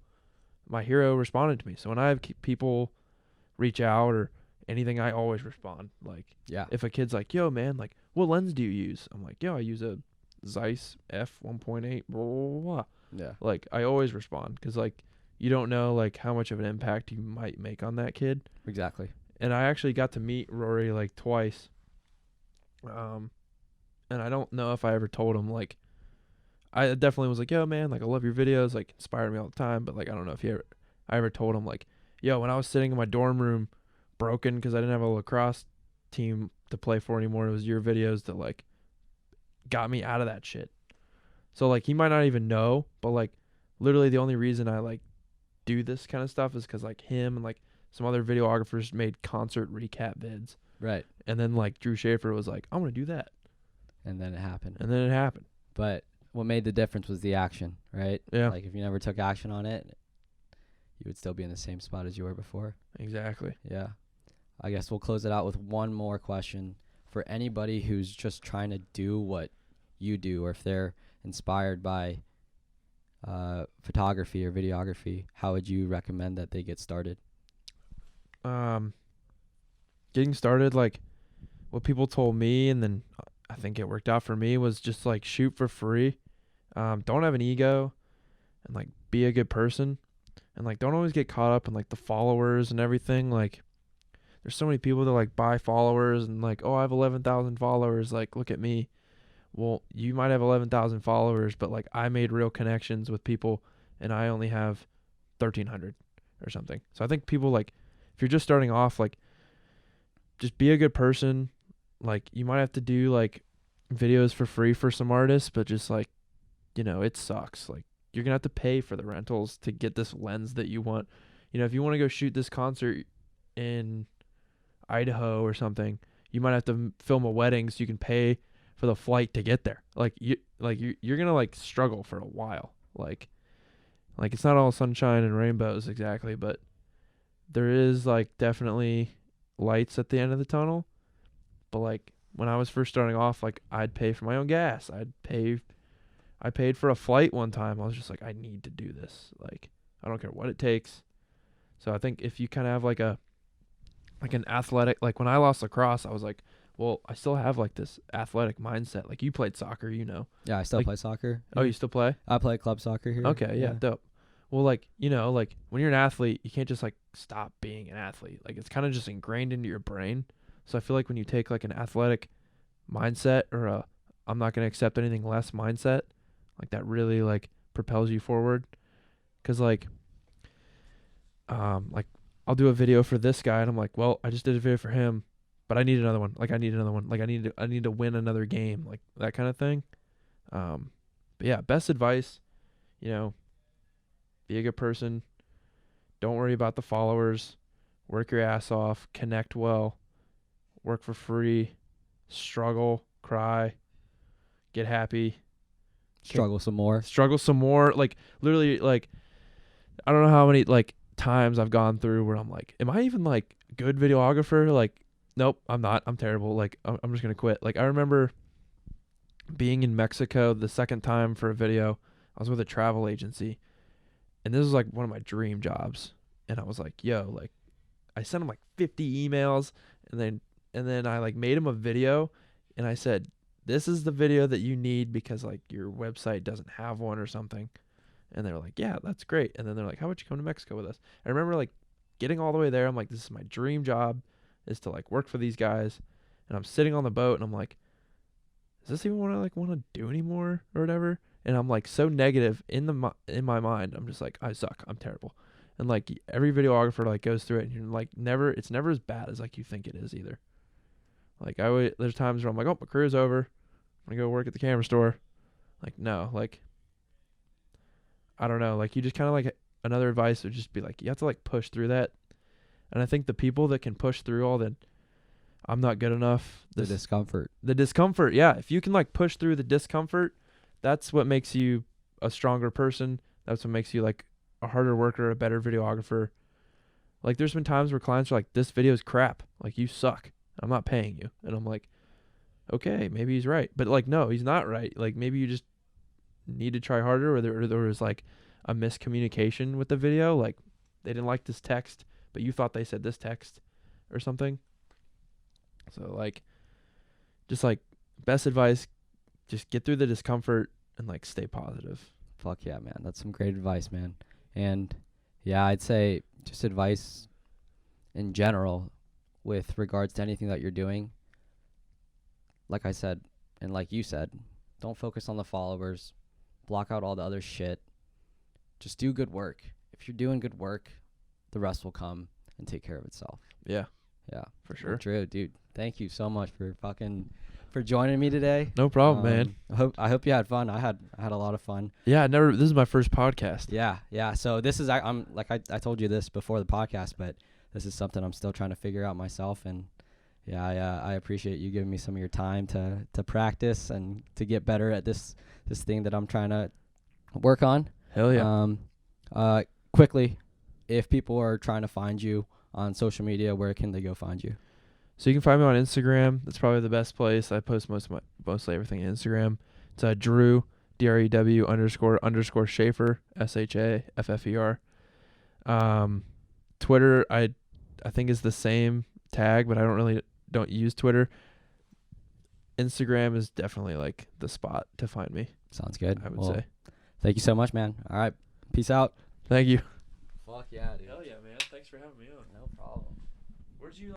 My hero responded to me. So when I have people reach out or anything, I always respond. Like, Yeah. if a kid's like, yo, man, like, what lens do you use? I'm like, yo, I use a Zeiss f1.8, blah, blah, blah. Yeah. Like, I always respond because, like, you don't know, like, how much of an impact you might make on that kid. Exactly. And I actually got to meet Rory, like, twice. And I don't know if I ever told him, like, I definitely was like, yo, man, like, I love your videos, like, inspire me all the time. But, like, I don't know if I ever told him, like, yo, when I was sitting in my dorm room broken because I didn't have a lacrosse team to play for anymore, it was your videos that, like, got me out of that shit. So, like, he might not even know, but, like, literally the only reason I, like, do this kind of stuff is because, like, him and, like, some other videographers made concert recap vids. Right. And then, like, Drew Shaffer was like, I'm going to do that. And then it happened. And then it happened. But what made the difference was the action, right? Yeah. Like, if you never took action on it, you would still be in the same spot as you were before. Exactly. Yeah. I guess we'll close it out with one more question. For anybody who's just trying to do what you do, or if they're inspired by photography or videography, how would you recommend that they get started? Getting started, like, what people told me, and then I think it worked out for me, was just, like, shoot for free. Don't have an ego, and, like, be a good person. And, like, don't always get caught up in, like, the followers and everything. Like, there's so many people that, like, buy followers and, like, oh, I have 11,000 followers. Like, look at me. Well, you might have 11,000 followers, but, like, I made real connections with people, and I only have 1,300 or something. So I think people, like, if you're just starting off, like, just be a good person. Like, you might have to do, like, videos for free for some artists, but just, like, it sucks. Like, you're going to have to pay for the rentals to get this lens that you want. If you want to go shoot this concert in Idaho or something, you might have to film a wedding so you can pay for the flight to get there. Like, you're going to, like, struggle for a while. Like it's not all sunshine and rainbows exactly, but there is, like, definitely lights at the end of the tunnel. But, like, when I was first starting off, like, I'd pay for my own gas. I paid for a flight one time. I was just like, I need to do this. Like, I don't care what it takes. So I think if you kind of have, like, a like an athletic, like when I lost lacrosse, I was like, well, I still have like this athletic mindset. Like you played soccer, you know. Yeah, I still Like, play soccer. oh, you still play? I play club soccer here. Okay, yeah, dope. Well, like, you know, like when you're an athlete, you can't just like stop being an athlete. Like it's kind of just ingrained into your brain. So I feel like when you take like an athletic mindset or a I'm not going to accept anything less mindset, like that really like propels you forward. Cause like I'll do a video for this guy and I'm like, well, I just did a video for him, but I need another one. Like I need another one. Like I need to win another game, like that kind of thing. But yeah, best advice, you know, be a good person. Don't worry about the followers. Work your ass off. Connect well. Work for free. Struggle. Cry. Get happy. Struggle some more. Struggle some more. Like literally, like I don't know how many like times I've gone through where I'm like, am I even like a good videographer? Like, nope, I'm not. I'm terrible. Like I'm just gonna quit. Like I remember being in Mexico the second time for a video. I was with a travel agency, and this was like one of my dream jobs. And I was like, yo, like I sent him like 50 emails, and then I like made him a video, and I said, this is the video that you need because like your website doesn't have one or something. And they're like, yeah, that's great. And then they're like, how about you come to Mexico with us? I remember like getting all the way there. I'm like, this is my dream job, is to like work for these guys. And I'm sitting on the boat and I'm like, is this even what I like want to do anymore or whatever? And I'm like so negative in my mind. I'm just like, I suck. I'm terrible. And like every videographer like goes through it and you're like it's never as bad as like you think it is either. Like there's times where I'm like, oh, my career's over. I'm gonna go work at the camera store. Like no, like I don't know. Like you just kind of like another advice would just be like you have to like push through that. And I think the people that can push through all that, I'm not good enough. The discomfort. The discomfort, yeah. If you can like push through the discomfort, that's what makes you a stronger person. That's what makes you like a harder worker, a better videographer. Like there's been times where clients are like, this video is crap. Like you suck. I'm not paying you. And I'm like, okay, maybe he's right. But like, no, he's not right. Like maybe you just need to try harder, or there was like a miscommunication with the video. Like they didn't like this text, but you thought they said this text or something. So like, just like best advice, just get through the discomfort and like stay positive. Fuck yeah, man. That's some great advice, man. And yeah, I'd say just advice in general with regards to anything that you're doing. Like I said, and like you said, don't focus on the followers. Block out all the other shit. Just do good work. If you're doing good work, the rest will come and take care of itself. Yeah. Yeah, for sure. True, dude. Thank you so much for joining me today. No problem, man. I hope you had fun. I had a lot of fun. Yeah, this is my first podcast. Yeah. So this is I'm like I told you this before the podcast, but this is something I'm still trying to figure out myself. And yeah, I appreciate you giving me some of your time to practice and to get better at this thing that I'm trying to work on. Hell yeah. Quickly, if people are trying to find you on social media, where can they go find you? So you can find me on Instagram. That's probably the best place. I post mostly everything on Instagram. It's Drew, DREW _ Shaffer, SHAFFER. Twitter, I think is the same tag, but I don't use Twitter. Instagram is definitely like the spot to find me. Sounds good. I would say. Thank you so much, man. All right. Peace out. Thank you. Fuck yeah, dude. Hell yeah, man. Thanks for having me on. No problem. Where'd you